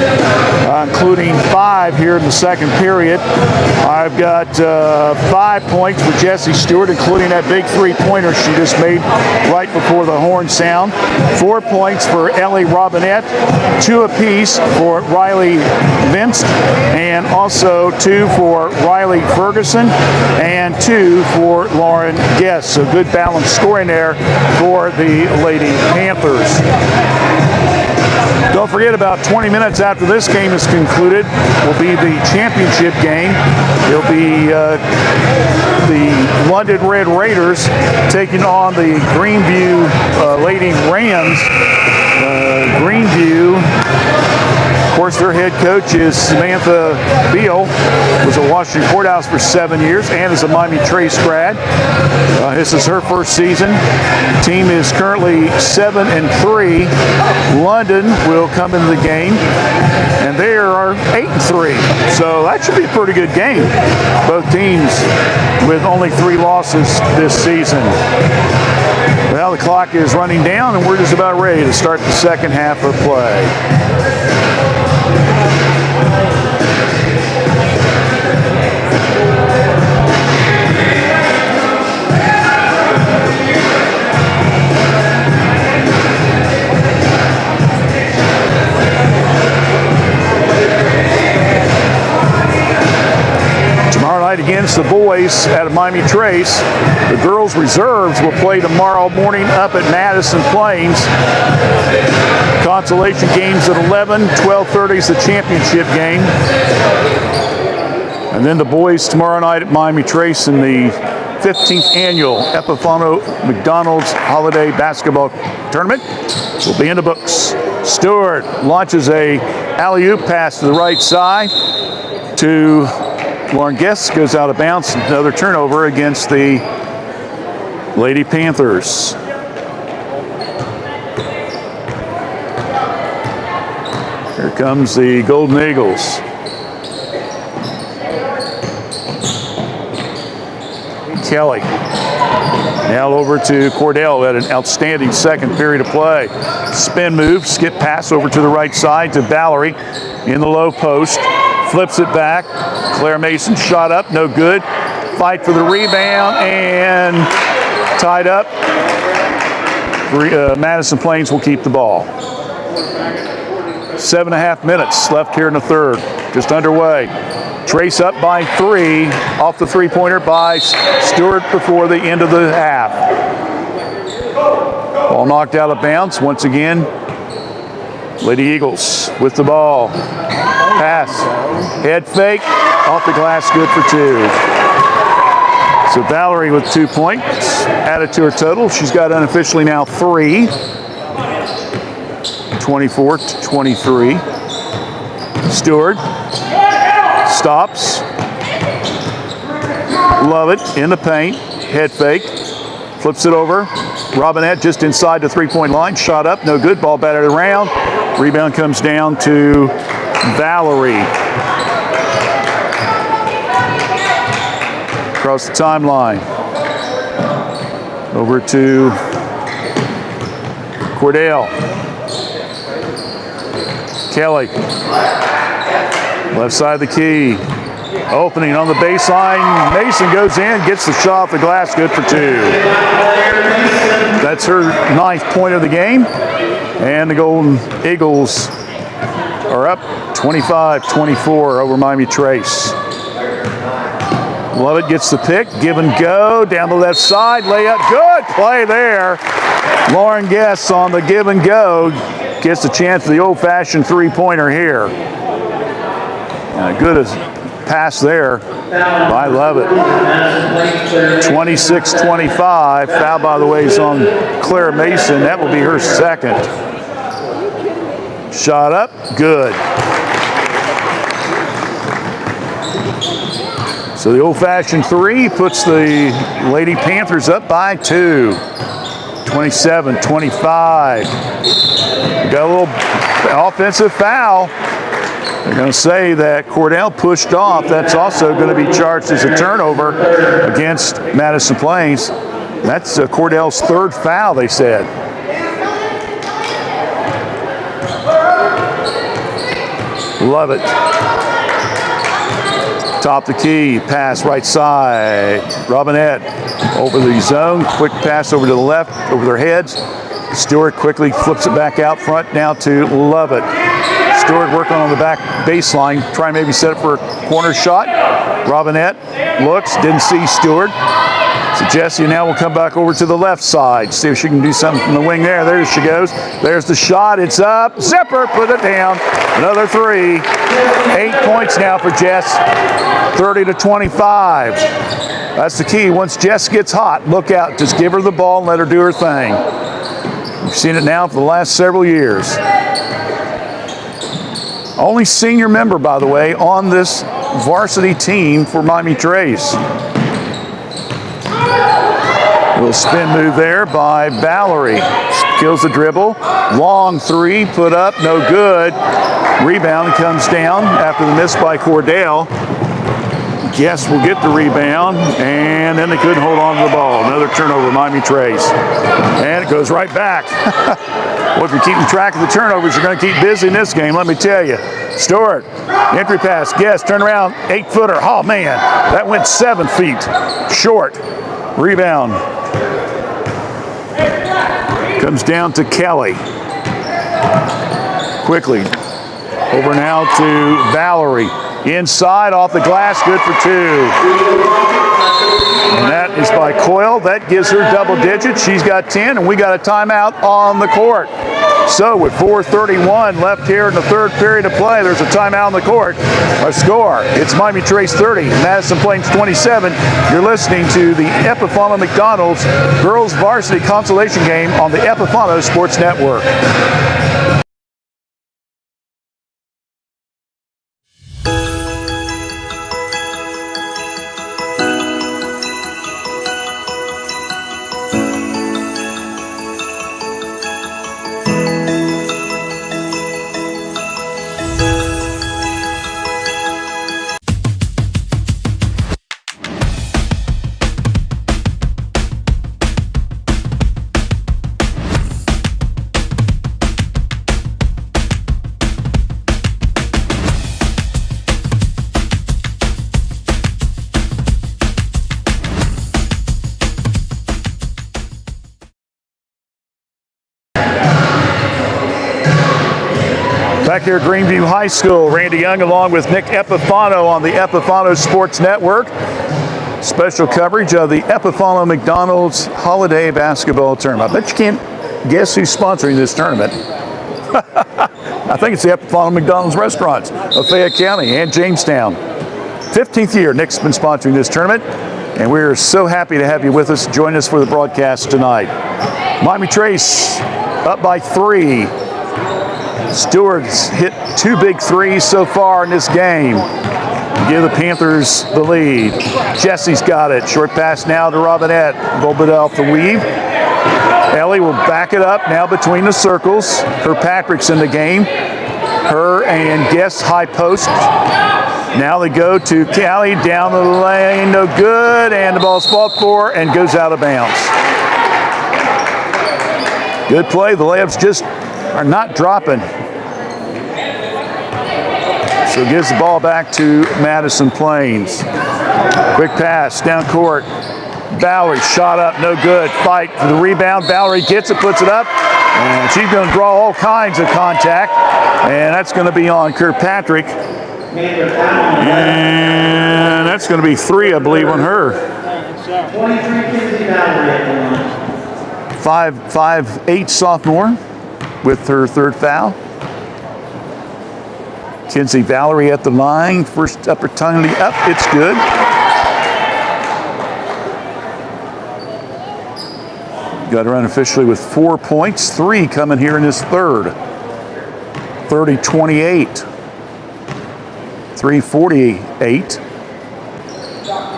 including 5 here in the second period. I've got 5 points for Jessie Stewart, including that big 3-pointer she just made right before the horn sound. 4 points for Ellie Robinette, 2 apiece for Riley Vince, and also 2 for Riley Ferguson, and 2 for Lauren Guest. So good balanced scoring there for the Lady Panthers. Don't forget, about 20 minutes after this game is concluded will be the championship game. It'll be the London Red Raiders taking on the Greenview Lady Rams. Greenview, of course, their head coach is Samantha Beal, was at Washington Courthouse for 7 years and is a Miami Trace grad. This is her first season. The team is currently 7-3. London will come into the game, and they are 8-3. So that should be a pretty good game. Both teams with only 3 losses this season. Well, the clock is running down, and we're just about ready to start the second half of play. Against the boys out of Miami Trace. The girls' reserves will play tomorrow morning up at Madison Plains. Consolation games at 11, 12:30 is the championship game. And then the boys tomorrow night at Miami Trace in the 15th annual Epifano McDonald's Holiday Basketball Tournament will be in the books. Stewart launches a alley-oop pass to the right side to Lauren Guest, goes out of bounds. Another turnover against the Lady Panthers. Here comes the Golden Eagles. Kelly. Now over to Cordell, had an outstanding second period of play. Spin move, skip pass over to the right side to Valerie in the low post. Flips it back. Claire Mason shot up, no good. Fight for the rebound and tied up. Madison Plains will keep the ball. 7.5 minutes left here in the third. Just underway. Trace up by 3 off the three-pointer by Stewart before the end of the half. Ball knocked out of bounds once again. Lady Eagles with the ball. Pass. Head fake. Off the glass, good for 2. So Valerie with 2 points added to her total. She's got unofficially now 3. 24-23. Stewart stops. Love it in the paint. Head fake. Flips it over. Robinette just inside the three-point line. Shot up. No good. Ball batted around. Rebound comes down to Valerie. Across the timeline. Over to Cordell. Kelly. Left side of the key. Opening on the baseline. Mason goes in, gets the shot off the glass, good for 2. That's her 9th point of the game. And the Golden Eagles are up 25-24 over Miami Trace. Lovett gets the pick, give and go, down the left side, layup, good play there. Lauren Guess on the give and go gets a chance for the old-fashioned three-pointer here. Good pass there by Lovett. 26-25, foul by the way is on Claire Mason. That will be her 2nd. Shot up, good. So the old-fashioned 3 puts the Lady Panthers up by 2. 27-25. Got a little offensive foul. They're going to say that Cordell pushed off. That's also going to be charged as a turnover against Madison Plains. That's Cordell's 3rd foul, they said. Love it. Top the key, pass right side. Robinette over the zone, quick pass over to the left, over their heads. Stewart quickly flips it back out front now to Lovett. Stewart working on the back baseline, trying maybe set it for a corner shot. Robinette looks, didn't see Stewart. So Jessie now will come back over to the left side, see if she can do something from the wing there. There she goes. There's the shot, it's up. Zipper, put it down. Another 3. 8 points now for Jess. 30-25. That's the key. Once Jess gets hot, look out. Just give her the ball and let her do her thing. We've seen it now for the last several years. Only senior member, by the way, on this varsity team for Miami Trace. Little spin move there by Valerie. Kills the dribble. Long 3, put up, no good. Rebound comes down after the miss by Cordell. Guess will get the rebound, and then they couldn't hold on to the ball. Another turnover, Miami Trace. And it goes right back. Well, if you're keeping track of the turnovers, you're going to keep busy in this game, let me tell you. Stewart, entry pass, Guess, turn around, 8-footer. Oh, man, that went 7 feet short. Rebound. Comes down to Kelly. Quickly. Over now to Valerie. Inside, off the glass, good for 2. And that is by Coyle. That gives her double digits. She's got 10, and we got a timeout on the court. So with 4:31 left here in the third period of play, there's a timeout on the court. Our score, it's Miami Trace 30, Madison Plains 27. You're listening to the Epifano McDonald's Girls Varsity Consolation game on the Epifano Sports Network. Back here at Greenview High School, Randy Young along with Nick Epifano on the Epifano Sports Network. Special coverage of the Epifano McDonald's Holiday Basketball Tournament. I bet you can't guess who's sponsoring this tournament. I think it's the Epifano McDonald's restaurants of Fayette County and Jamestown. 15th year Nick's been sponsoring this tournament, and we're so happy to have you with us. Join us for the broadcast tonight. Miami Trace up by 3. Stewart's hit 2 big threes so far in this game. Give the Panthers the lead. Jesse's got it. Short pass now to Robinette. A little bit off the weave. Ellie will back it up now between the circles. Kirkpatrick's in the game. Her and Guess high post. Now they go to Callie down the lane. No good. And the ball's fought for and goes out of bounds. Good play. The layups just are not dropping. So gives the ball back to Madison Plains. Quick pass down court. Valerie shot up, no good. Fight for the rebound. Valerie gets it, puts it up, and she's going to draw all kinds of contact. And that's going to be on Kirkpatrick. And that's going to be 3, I believe, on her. 5'8" sophomore with her 3rd foul. Kinsey Valerie at the line. First opportunity up. It's good. Got to run officially with 4 points. 3 coming here in his 3rd. 30-28. 3:48.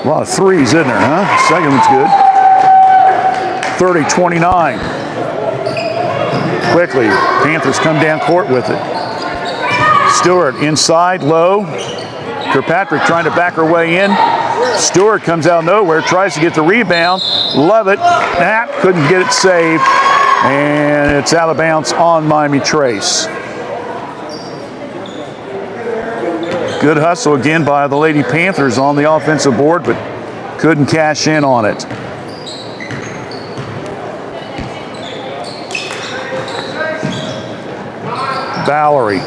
A lot of threes in there, huh? Second one's good. 30-29. Quickly, Panthers come down court with it. Stewart inside, low. Kirkpatrick trying to back her way in. Stewart comes out of nowhere, tries to get the rebound. Love it. Couldn't get it saved. And it's out of bounds on Miami Trace. Good hustle again by the Lady Panthers on the offensive board, but couldn't cash in on it. Valerie.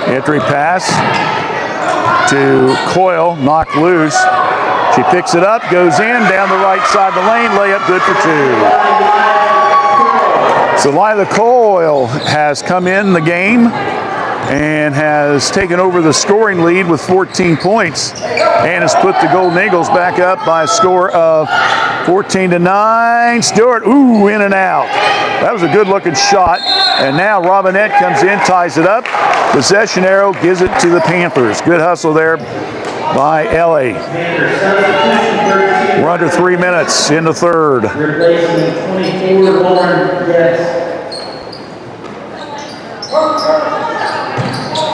Entry pass to Coyle, knocked loose. She picks it up, goes in, down the right side of the lane, layup good for 2. So Lila Coyle has come in the game and has taken over the scoring lead with 14 points and has put the Golden Eagles back up by a score of 14-9. Stewart, in and out. That was a good-looking shot. And now Robinette comes in, ties it up. Possession arrow gives it to the Panthers. Good hustle there by Ellie. We're under 3 minutes in the 3rd. Replacing 24 Lauren Guess.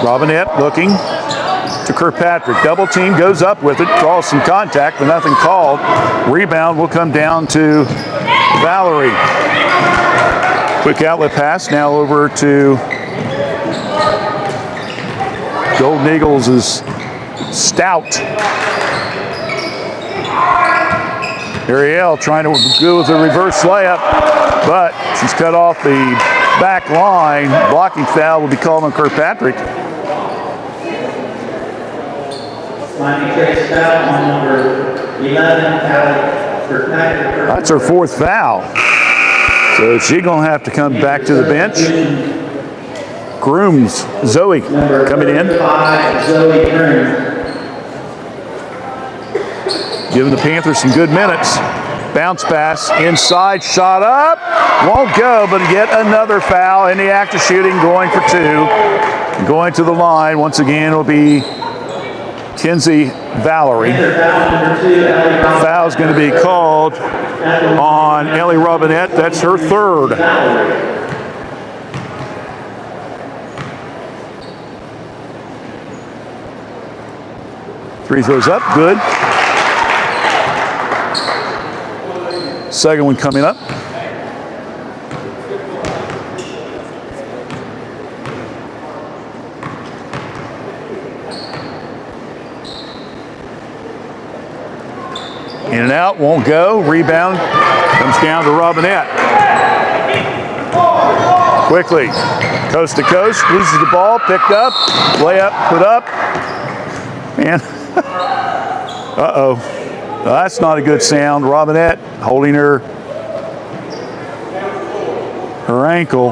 Robinette looking to Kirkpatrick. Double team, goes up with it, draws some contact, but nothing called. Rebound will come down to Valerie. Quick outlet pass now over to Golden Eagles is Stout. Ariel trying to go with a reverse layup, but she's cut off the back line. Blocking foul will be called on Kirkpatrick. Miami Trace foul on number 11, Kirkpatrick. That's her 4th foul. So she's going to have to come back to the bench. Grooms, Zoe coming in. 5, Zoe Grooms. Giving the Panthers some good minutes. Bounce pass, inside, shot up. Won't go, but yet another foul in the act of shooting, going for 2. Going to the line, once again, will be Kinsey Valerie. Foul's going to be called on Ellie Robinette. That's her 3rd. Free throws up, good. Second one coming up. In and out, won't go. Rebound comes down to Robinette. Quickly, coast to coast, loses the ball, picked up, layup, put up, and uh-oh. That's not a good sound. Robinette holding her ankle.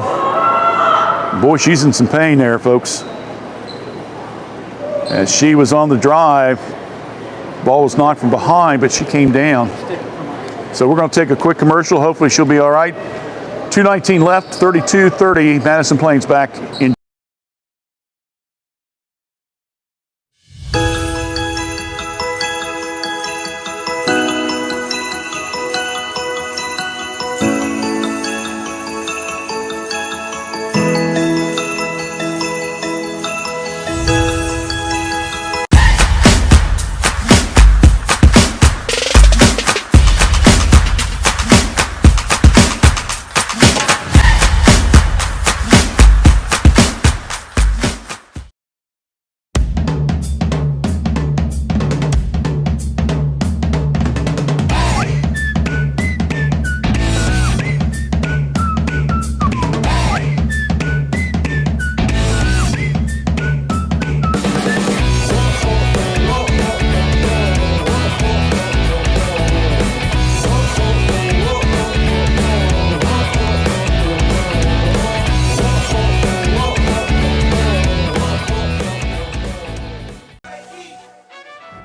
Boy, she's in some pain there, folks. As she was on the drive, ball was knocked from behind, but she came down. So we're going to take a quick commercial. Hopefully she'll be all right. 2:19 left, 32-30. Madison Plains back in.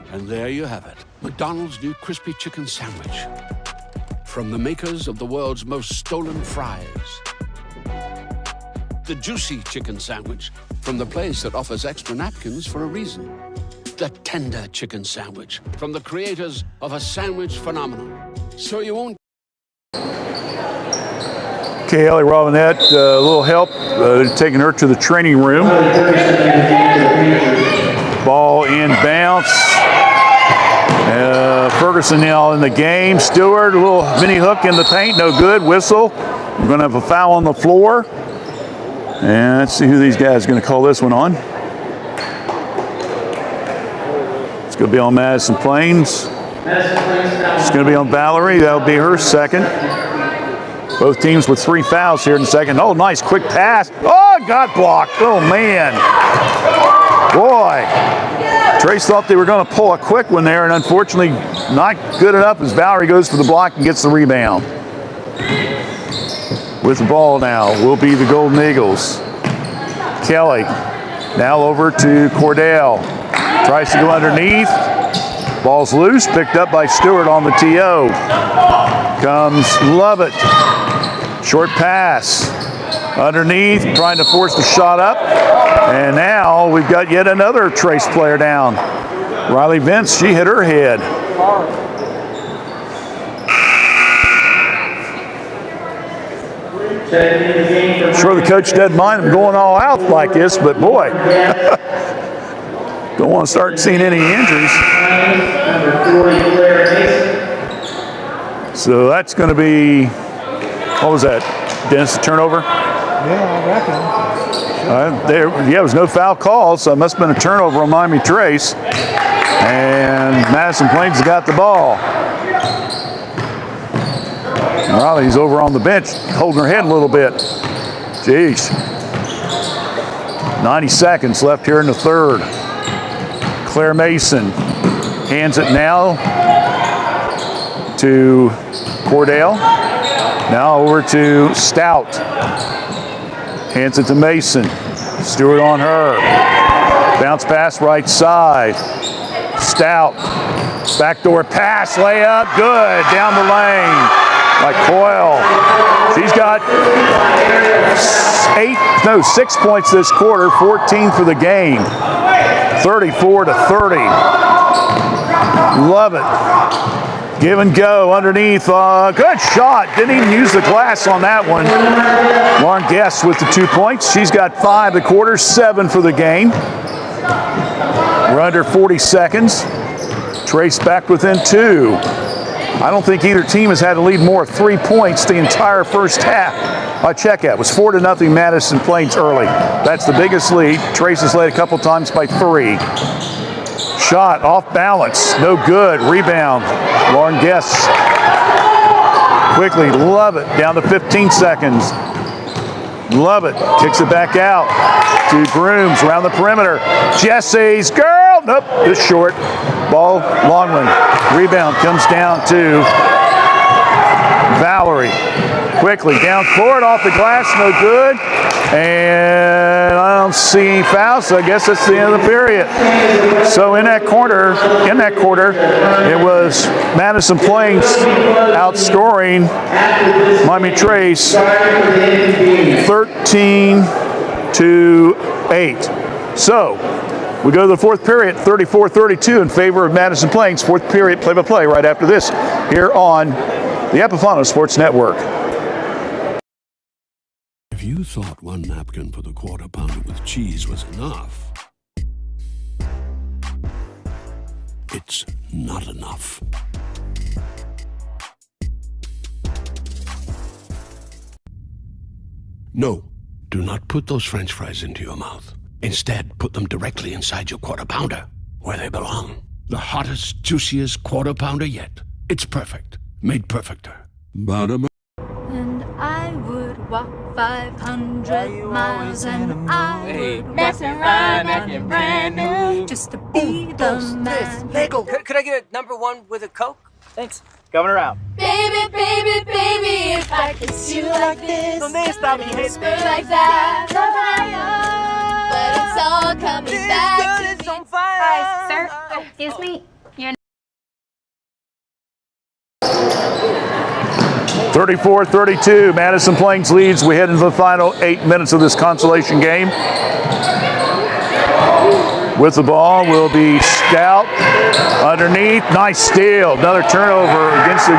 And there you have it, McDonald's new crispy chicken sandwich. From the makers of the world's most stolen fries. The juicy chicken sandwich from the place that offers extra napkins for a reason. The tender chicken sandwich from the creators of a sandwich phenomenon. So you won't. Okay, Ellie Robinette, a little help, taking her to the training room. Ball inbounds. Ferguson now in the game. Stewart, a little mini hook in the paint, no good. Whistle. We're going to have a foul on the floor. And let's see who these guys are going to call this one on. It's going to be on Madison Plains. It's going to be on Valerie. That'll be her second. Both teams with 3 fouls here in the second. Oh, nice quick pass. Oh, got blocked. Oh, man. Boy. Trace thought they were going to pull a quick one there, and unfortunately not good enough as Valerie goes for the block and gets the rebound. With the ball now will be the Golden Eagles. Kelly now over to Cordell. Tries to go underneath. Ball's loose, picked up by Stewart on the TO. Comes Lovett. Short pass. Underneath, trying to force the shot up. And now we've got yet another Trace player down. Riley Vince, she hit her head. Sure, the coach doesn't mind them going all out like this, but boy, don't want to start seeing any injuries. So that's going to be, what was that, Dennis, a turnover? Yeah, I reckon. There was no foul call, so it must have been a turnover on Miami Trace. And Madison Plains has got the ball. Riley's over on the bench, holding her head a little bit. Jeez. 90 seconds left here in the third. Claire Mason hands it now to Cordell. Now over to Stout. Hands it to Mason. Stewart on her. Bounce pass right side. Stout. Backdoor pass, layup, good. Down the lane by Coyle. She's got 6 points this quarter, 14 for the game. 34-30. Love it. Give and go underneath. Good shot. Didn't even use the glass on that one. Lauren Guest with the 2 points. She's got 5 the quarter, 7 for the game. We're under 40 seconds. Trace back within 2. I don't think either team has had to lead more 3 points the entire first half. Check it. It was 4-0 Madison Plains early. That's the biggest lead. Trace has led a couple times by 3. Shot off balance, no good. Rebound, Lauren Guest. Quickly, love it, down to 15 seconds. Love it. Kicks it back out to Grooms around the perimeter. Jesse's girl. Nope, just short. Ball, long one. Rebound comes down to Valerie. Quickly down court, off the glass, no good. And I don't see any fouls, so I guess that's the end of the period. So in that quarter, it was Madison Plains outscoring Miami Trace 13-8. So we go to the fourth period, 34-32 in favor of Madison Plains. Fourth period play-by-play right after this here on the Epifano Sports Network. If you thought one napkin for the quarter pounder with cheese was enough, it's not enough. No, do not put those French fries into your mouth. Instead, put them directly inside your quarter pounder, where they belong. The hottest, juiciest quarter pounder yet. It's perfect. Made perfecter. Bottom. And I would walk 500 miles and I would mess around acting brand new just to be the man. Lego. Could I get a #1 with a Coke? Thanks. Coming around. Baby, baby, baby, if I kiss you like this, ¿Dónde está mi gente? whisper like that, but it's all coming back to me. It's on fire. Hi, sir. Excuse me. You're 34-32, Madison Plains leads. We head into the final 8 minutes of this consolation game. With the ball will be Stout underneath. Nice steal. Another turnover against the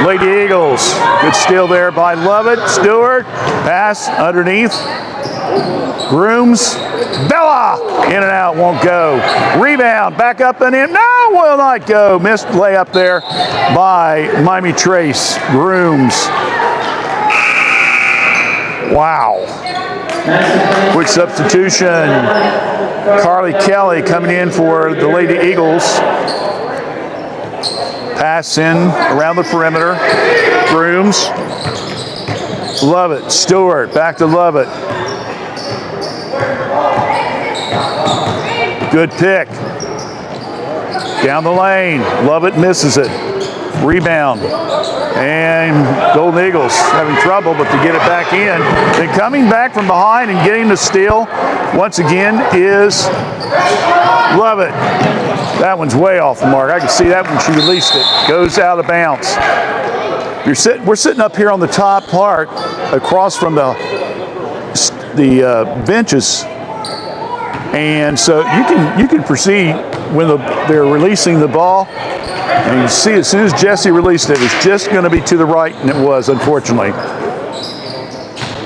Lady Eagles. Good steal there by Lovett. Stewart. Pass underneath. Grooms. Bella. In and out. Won't go. Rebound. Back up and in. No, will not go. Missed layup there by Miami Trace. Grooms. Wow. Quick substitution. Carly Kelly coming in for the Lady Eagles. Pass in around the perimeter. Grooms. Lovett. Stewart. Back to Lovett. Good pick. Down the lane. Lovett misses it. Rebound. And Golden Eagles having trouble, but to get it back in. Then coming back from behind and getting the steal once again is Lovett. That one's way off the mark. I can see that when she released it. Goes out of bounds. We're sitting up here on the top part across from the benches. And so you can proceed when they're releasing the ball. And you see, as soon as Jesse released it, it's just going to be to the right, and it was, unfortunately.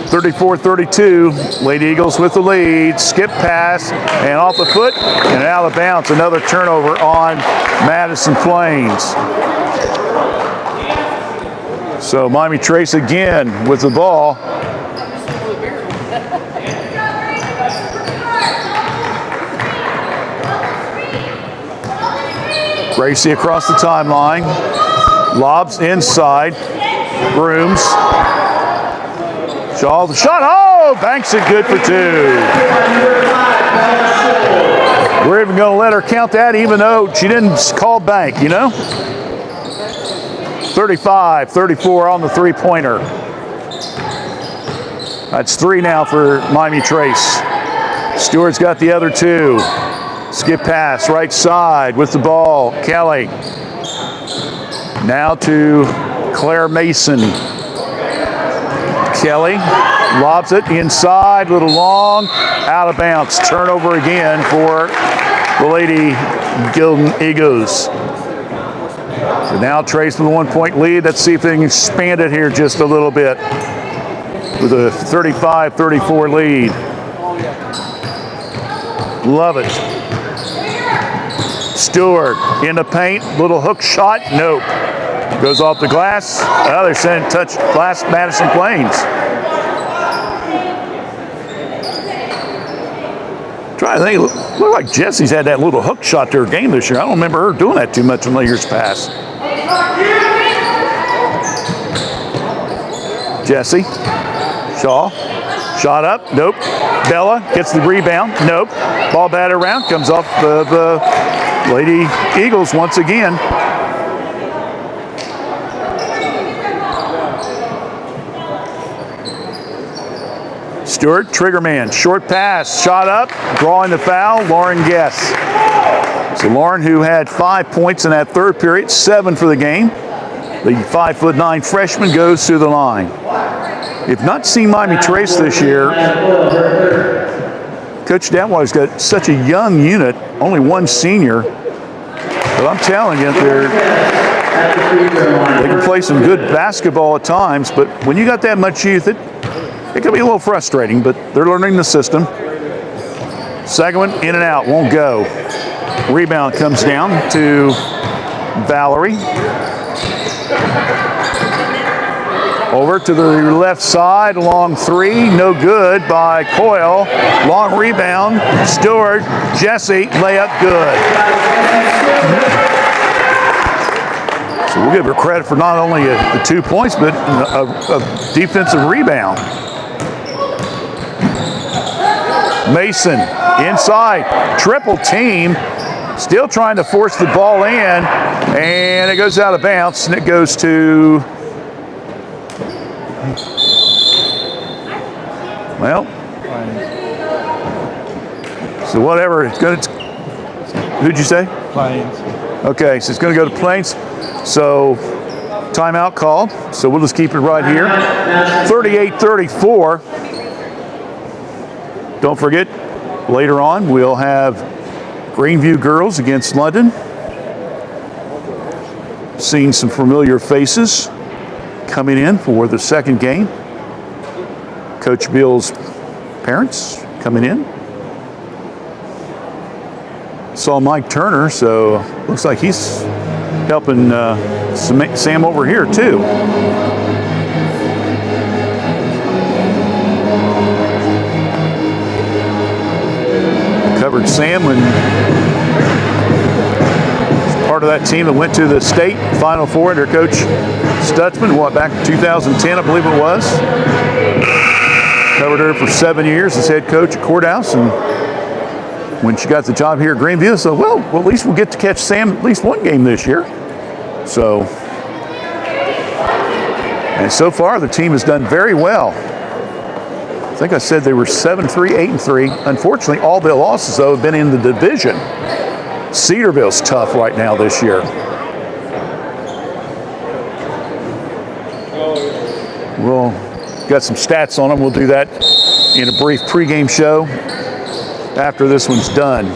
34-32, Lady Eagles with the lead. Skip pass, and off the foot, and out of bounds. Another turnover on Madison Plains. So Miami Trace again with the ball. Gracie across the timeline. Lobs inside. Grooms. Shaw, the shot. Oh, banks it good for two. We're even going to let her count that even though she didn't call bank, you know? 35-34 on the three-pointer. That's three now for Miami Trace. Stewart's got the other two. Skip pass, right side with the ball. Kelly. Now to Claire Mason. Kelly lobs it inside, little long, out of bounds. Turnover again for the Lady Golden Eagles. So now Trace with a 1-point lead. Let's see if they can expand it here just a little bit with a 35-34 lead. Love it. Stewart in the paint, little hook shot, nope. Goes off the glass. They're saying touch glass Madison Plains. Trying to think, look like Jesse's had that little hook shot to her game this year. I don't remember her doing that too much in the years past. Jesse, Shaw, Shot up, nope. Bella gets the rebound, nope. Ball batted around, comes off the Lady Eagles once again. Stewart, trigger man, short pass, shot up, drawing the foul, Lauren Guess. So Lauren, who had 5 points in that third period, 7 for the game. The 5'9" freshman goes to the line. If not seen Miami Trace this year, Coach Datwater's got such a young unit, only one senior. But I'm telling you, they can play some good basketball at times, but when you got that much youth, it can be a little frustrating, but they're learning the system. Second one, in and out, won't go. Rebound comes down to Valerie. Over to the left side, long three, no good by Coyle. Long rebound, Stewart, Jesse, layup good. So we'll give her credit for not only the 2 points, but a defensive rebound. Mason, inside, triple team, still trying to force the ball in, and it goes out of bounds, and it goes to, well, so whatever, it's going to, who'd you say? Plains. Okay, so it's going to go to Plains. So timeout called, so we'll just keep it right here. 38-34. Don't forget, later on we'll have Greenview girls against London. Seeing some familiar faces coming in for the second game. Coach Bill's parents coming in. Saw Mike Turner, so looks like he's helping Sam over here too. Covered Sam when part of that team that went to the state Final Four under Coach Stutzman, back in 2010, I believe it was. Covered her for 7 years as head coach at Courthouse, and when she got the job here at Greenview, so well, at least we'll get to catch Sam at least one game this year. So, and so far the team has done very well. I think I said they were 7-3, 8-3. Unfortunately, all their losses, though, have been in the division. Cedarville's tough right now this year. We'll got some stats on them. We'll do that in a brief pregame show after this one's done.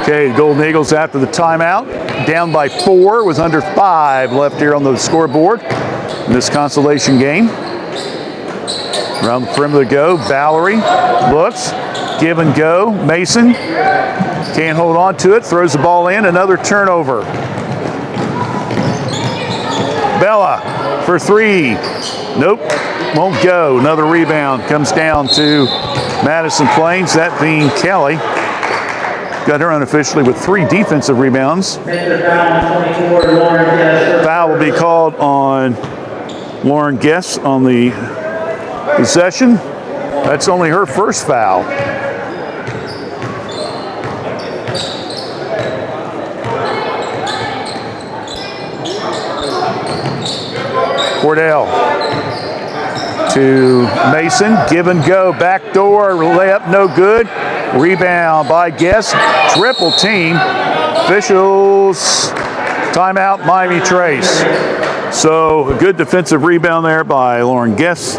Okay, Golden Eagles after the timeout, down by 4, was under 5 left here on the scoreboard in this consolation game. Around the perimeter go, Valerie looks, give and go, Mason can't hold on to it, throws the ball in, another turnover. Bella for 3, nope, won't go, another rebound comes down to Madison Plains, that being Kelly. Got her unofficially with 3 defensive rebounds. Foul will be called on Lauren Guess on the possession. That's only her first foul. Cordell to Mason, give and go, back door, layup no good. Rebound by Guess, triple team. Officials, timeout, Miami Trace. So a good defensive rebound there by Lauren Guess.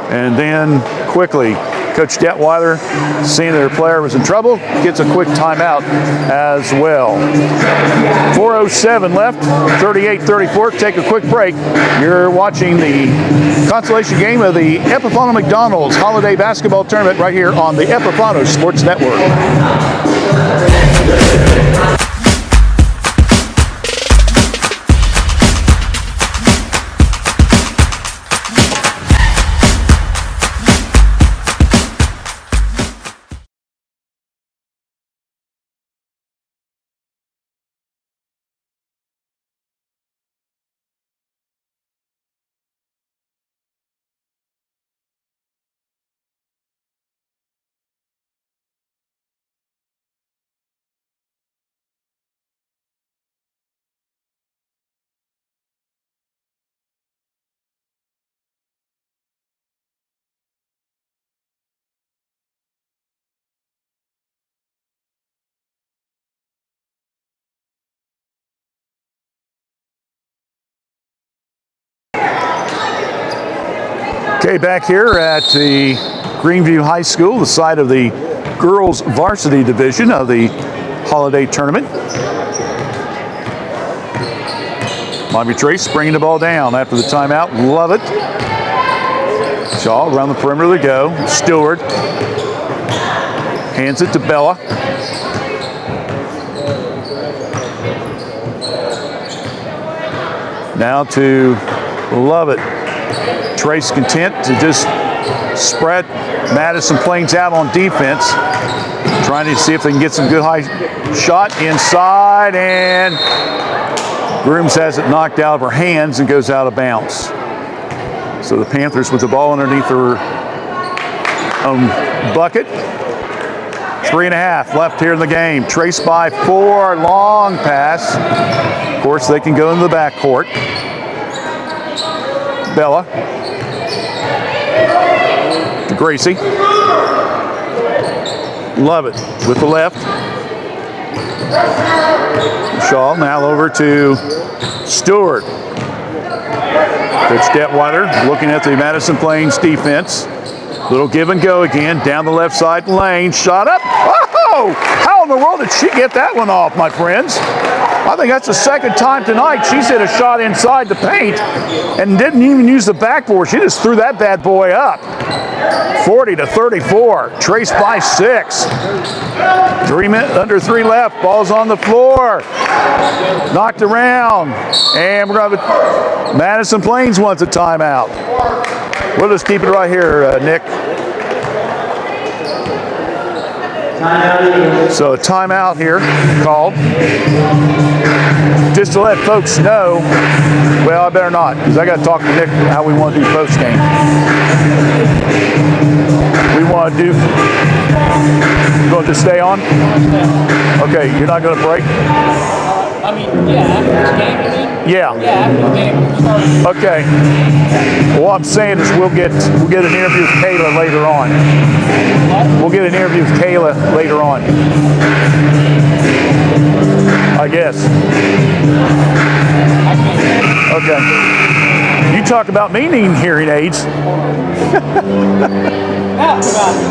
And then quickly, Coach Detweiler, seeing their player was in trouble, gets a quick timeout as well. 4:07 left, 38-34. Take a quick break. You're watching the consolation game of the Epifano McDonald's Holiday Basketball Tournament right here on the Epifano Sports Network. Okay, back here at the Greenview High School, the site of the girls varsity division of the holiday tournament. Bobby Trace bringing the ball down after the timeout. Love it. Shaw around the perimeter to go. Stewart hands it to Bella. Now to Lovett. Trace content to just spread Madison Plains out on defense. Trying to see if they can get some good high shot inside, and Grooms has it knocked out of her hands and goes out of bounds. So the Panthers with the ball underneath their own bucket. 3.5 left here in the game. Trace by 4, long pass. Of course, they can go into the backcourt. Bella to Gracie. Love it with the left. Shaw now over to Stewart. Coach Detweiler looking at the Madison Plains defense. Little give and go again, down the left side lane, shot up. Oh, how in the world did she get that one off, my friends? I think that's the second time tonight she's hit a shot inside the paint and didn't even use the backboard. She just threw that bad boy up. 40-34, Trace by 6. Under 3 left, ball's on the floor. Knocked around, and we're going to Madison Plains wants a timeout. We'll just keep it right here, Nick. So a timeout here called. Just to let folks know, well, I better not, because I got to talk to Nick how we want to do post game. We want to do. You going to just stay on? Okay, you're not going to break? I mean, yeah, after this game, you mean? Yeah. Yeah, after the game starts. Okay. What I'm saying is we'll get an interview with Kayla later on. What? We'll get an interview with Kayla later on. I guess. Okay. You talk about me needing hearing aids.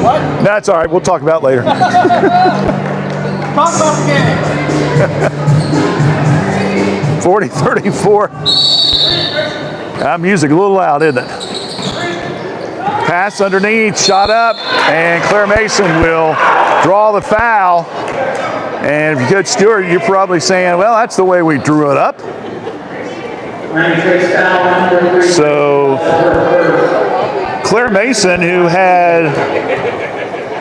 What? That's all right. We'll talk about it later. Talk about the game. 40-34. That music a little loud, isn't it? Pass underneath, shot up, and Claire Mason will draw the foul. And if you could, Stewart, you're probably saying, well, that's the way we drew it up. So Claire Mason, who had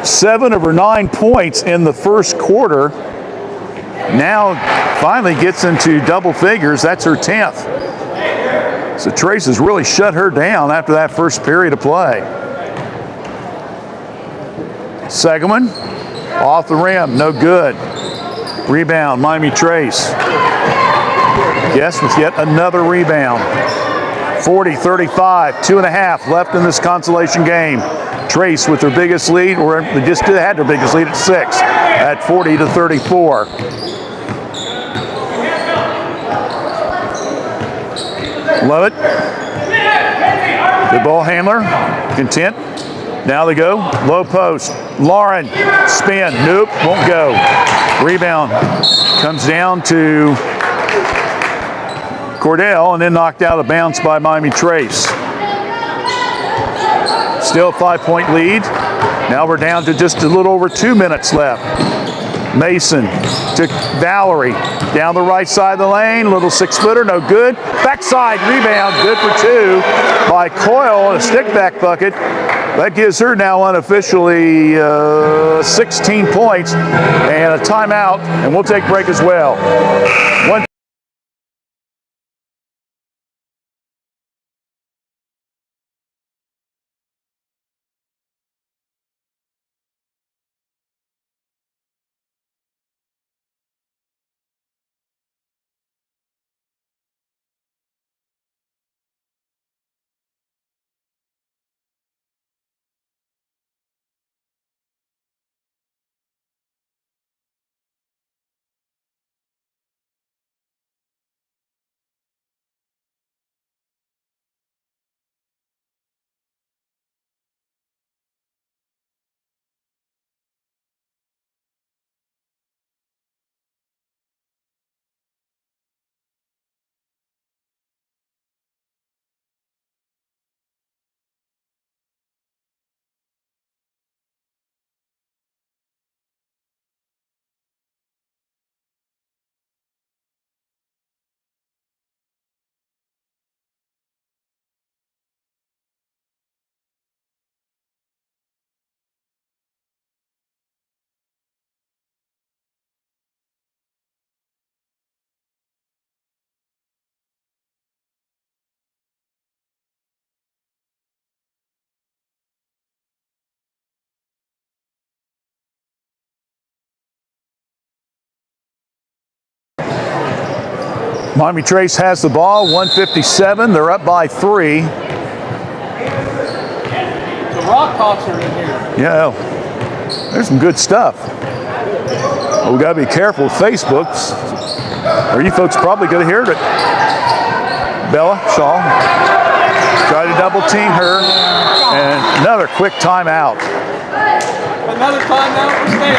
7 of her 9 points in the first quarter, now finally gets into double figures. That's her 10th. So Trace has really shut her down after that first period of play. Second one, off the rim, no good. Rebound, Miami Trace. Yes, with yet another rebound. 40-35, 2.5 left in this consolation game. Trace with their biggest lead, or they just had their biggest lead at 6, at 40-34. Love it. Good ball handler, content. Now they go, low post. Lauren, spin, nope, won't go. Rebound comes down to Cordell and then knocked out of bounds by Miami Trace. Still a 5-point lead. Now we're down to just a little over 2 minutes left. Mason to Valerie. Down the right side of the lane, little 6-footer, no good. Backside rebound, good for 2 by Coyle on a stick back bucket. That gives her now unofficially 16 points and a timeout, and we'll take break as well. Miami Trace has the ball, 1:57. They're up by 3. The rock concert in here. Yeah, there's some good stuff. Well, we got to be careful with Facebook, or you folks probably could have heard it. Bella Shaw tried to double team her, and another quick timeout. Another timeout. We're staying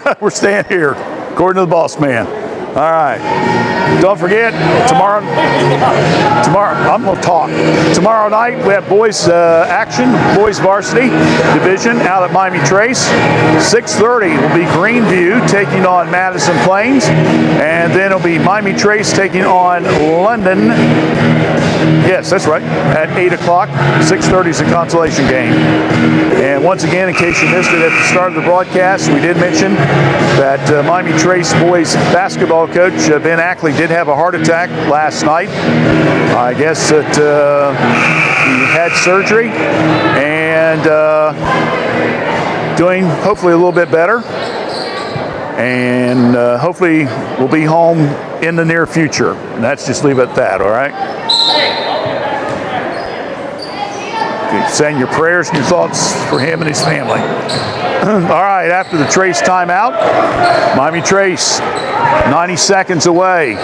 here. We're staying here, according to the boss man. All right. Don't forget, tomorrow, I'm going to talk. Tomorrow night, we have boys action, boys varsity division out at Miami Trace. 6:30 will be Greenview taking on Madison Plains. And then it'll be Miami Trace taking on London. Yes, that's right, at 8 o'clock. 6:30 is a consolation game. And once again, in case you missed it at the start of the broadcast, we did mention that Miami Trace boys basketball coach Ben Ackley did have a heart attack last night. I guess that he had surgery and doing hopefully a little bit better. And hopefully we'll be home in the near future. And let's just leave it at that, all right? Send your prayers and your thoughts for him and his family. All right, after the Trace timeout, Miami Trace 90 seconds away,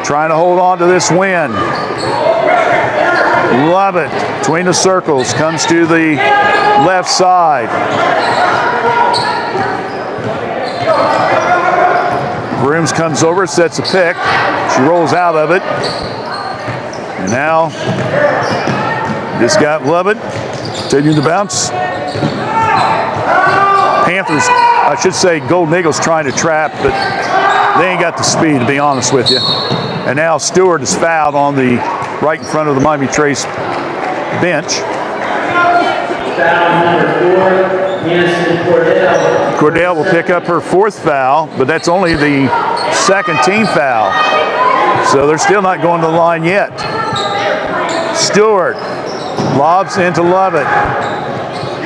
trying to hold on to this win. Love it. Between the circles, comes to the left side. Brooms comes over, sets a pick. She rolls out of it. And now, just got Lovett, taking the bounce. Panthers, I should say Golden Eagles trying to trap, but they ain't got the speed, to be honest with you. And now Stewart is fouled on the right in front of the Miami Trace bench. Foul number 4, Anderson Cordell. Cordell will pick up her 4th foul, but that's only the 2nd team foul. So they're still not going to the line yet. Stewart lobs into Lovett.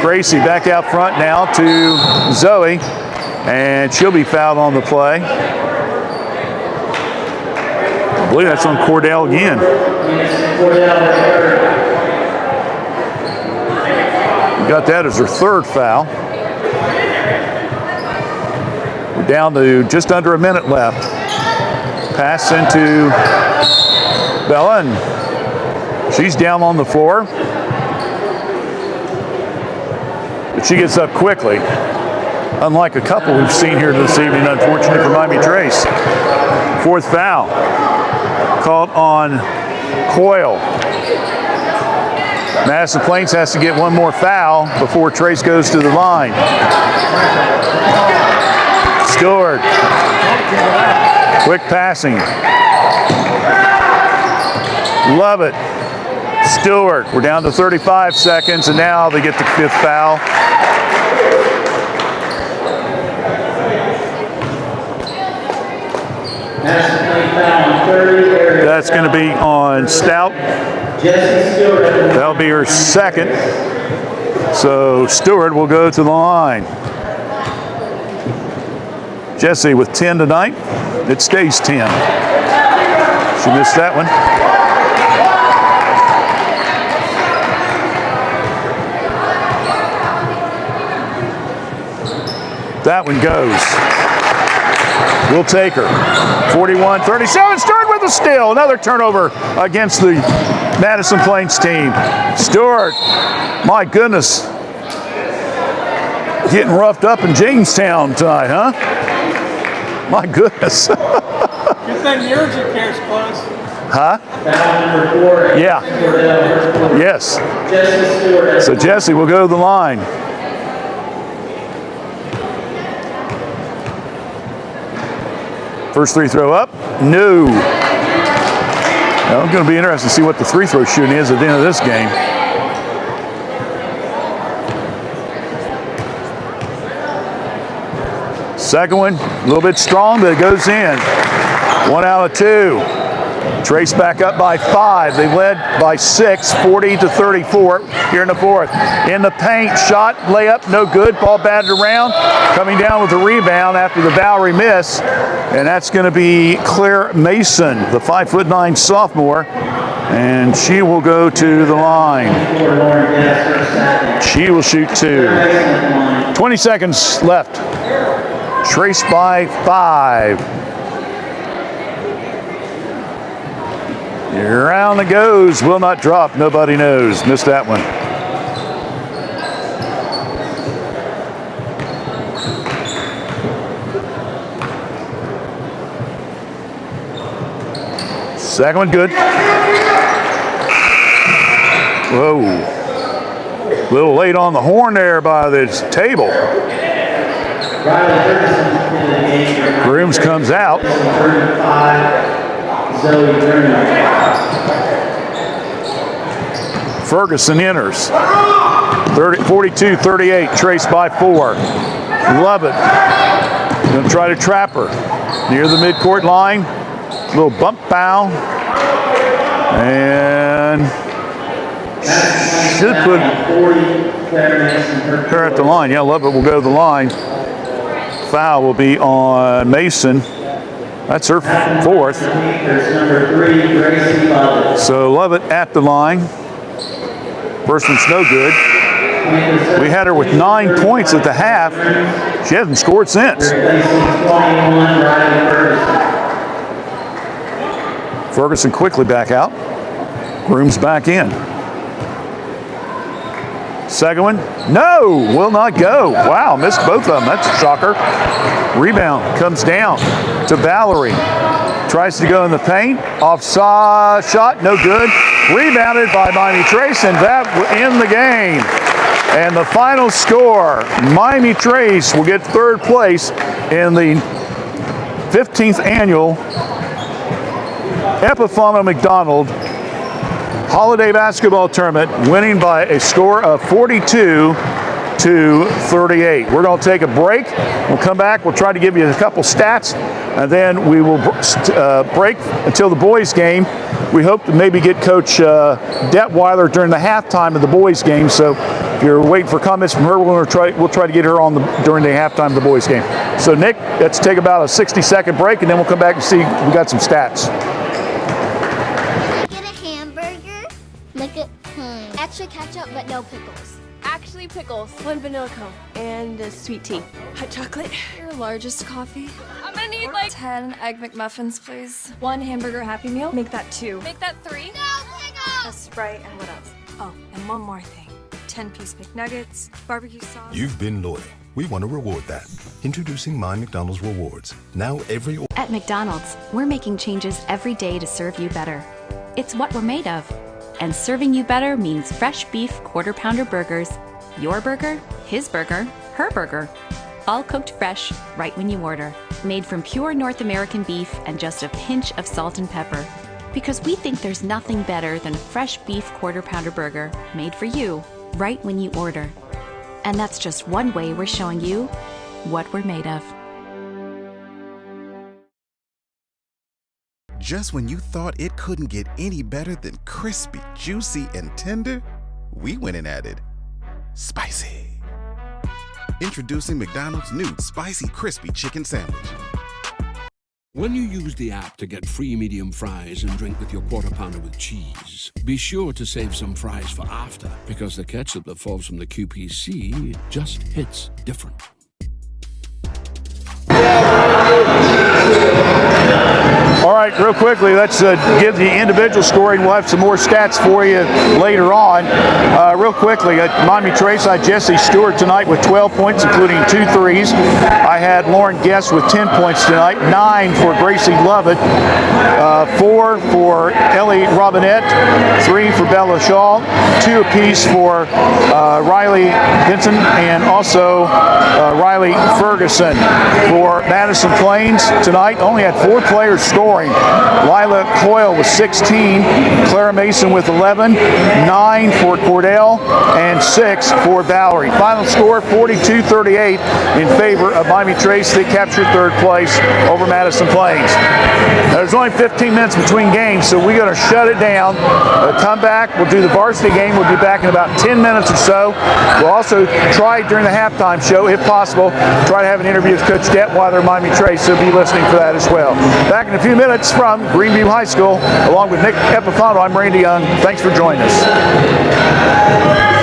Gracie back out front now to Zoe, and she'll be fouled on the play. I believe that's on Cordell again. We got that as her 3rd foul. We're down to just under a minute left. Pass into Bella, and she's down on the floor. But she gets up quickly, unlike a couple we've seen here this evening, unfortunately, for Miami Trace. 4th foul called on Coyle. Madison Plains has to get one more foul before Trace goes to the line. Stewart. Quick passing. Love it. Stewart. We're down to 35 seconds, and now they get the 5th foul. That's going to be on Stout. That'll be her 2nd. So Stewart will go to the line. Jesse with 10 tonight. It stays 10. She missed that one. That one goes. We'll take her. 41-37. Stewart with a steal. Another turnover against the Madison Plains team. Stewart, my goodness. Getting roughed up in Jamestown tonight, huh? My goodness. Good thing the urgent care's close. Huh? Yeah. Yes. So Jesse will go to the line. First free throw up. No. Now, it's going to be interesting to see what the free throw shooting is at the end of this game. Second one, a little bit strong, but it goes in. 1 out of 2. Trace back up by 5. They led by 6, 40-34 here in the fourth. In the paint, shot, layup, no good. Ball batted around. Coming down with the rebound after the Bowery miss. And that's going to be Claire Mason, the 5'9" sophomore. And she will go to the line. She will shoot 2. 20 seconds left. Trace by 5. Around it goes. Will not drop. Nobody knows. Missed that one. Second one good. Whoa. A little late on the horn there by this table. Grooms comes out. Ferguson enters. 42-38, Trace by 4. Lovett gonna try to trap her near the midcourt line. Little bump foul, and should put her at the line. Yeah, Lovett will go to the line. Foul will be on Mason. That's her 4th. So Lovett at the line. First one's no good. We had her with 9 points at the half. She hasn't scored since. Ferguson quickly back out. Grooms back in. Second one, no, will not go. Wow, missed both of them. That's a shocker. Rebound comes down to Valerie. Tries to go in the paint. Offside shot, no good. Rebounded by Miami Trace, and that will end the game. And the final score, Miami Trace will get 3rd place in the 15th annual Epifano McDonald Holiday Basketball Tournament, winning by a score of 42-38. We're going to take a break. We'll come back. We'll try to give you a couple stats, and then we will break until the boys' game. We hope to maybe get Coach Detweiler during the halftime of the boys' game. So if you're waiting for comments from her, we'll try to get her on during the halftime of the boys' game. So Nick, let's take about a 60-second break, and then we'll come back and see. We got some stats. Extra ketchup, but no pickles. Actually, pickles. 1 vanilla cone and a sweet tea. Hot chocolate. Your largest coffee. I'm gonna need like 10 egg McMuffins, please. 1 hamburger Happy Meal. Make that 2. Make that 3. No pickles! A Sprite, and what else? Oh, and one more thing. 10-piece McNuggets, barbecue sauce. You've been loyal. We want to reward that. Introducing My McDonald's Rewards. Now every... At McDonald's, we're making changes every day to serve you better. It's what we're made of. And serving you better means fresh beef quarter-pounder burgers. Your burger, his burger, her burger. All cooked fresh, right when you order. Made from pure North American beef and just a pinch of salt and pepper. Because we think there's nothing better than a fresh beef quarter-pounder burger made for you, right when you order. And that's just one way we're showing you what we're made of. Just when you thought it couldn't get any better than crispy, juicy, and tender, we went and added spicy. Introducing McDonald's new Spicy Crispy Chicken Sandwich. When you use the app to get free medium fries and drink with your quarter pounder with cheese, be sure to save some fries for after, because the ketchup that falls from the QPC just hits different. All right, real quickly, let's give the individual scoring. We'll have some more stats for you later on. Real quickly, at Miami Trace, I had Jesse Stewart tonight with 12 points, including 2 threes. I had Lauren Guest with 10 points tonight, 9 for Gracie Lovett, 4 for Ellie Robinette, 3 for Bella Shaw, 2 apiece for Riley Vinson, and also Riley Ferguson. For Madison Plains tonight, only had 4 players scoring. Lila Coyle with 16, Clara Mason with 11, 9 for Cordell, and 6 for Valerie. Final score 42-38 in favor of Miami Trace. They captured third place over Madison Plains. Now, there's only 15 minutes between games, so we're going to shut it down. Come back. We'll do the varsity game. We'll be back in about 10 minutes or so. We'll also try during the halftime show, if possible, try to have an interview with Coach Detweiler, Miami Trace, so be listening for that as well. Back in a few minutes from Greenview High School, along with Nick Epifano, I'm Randy Young. Thanks for joining us.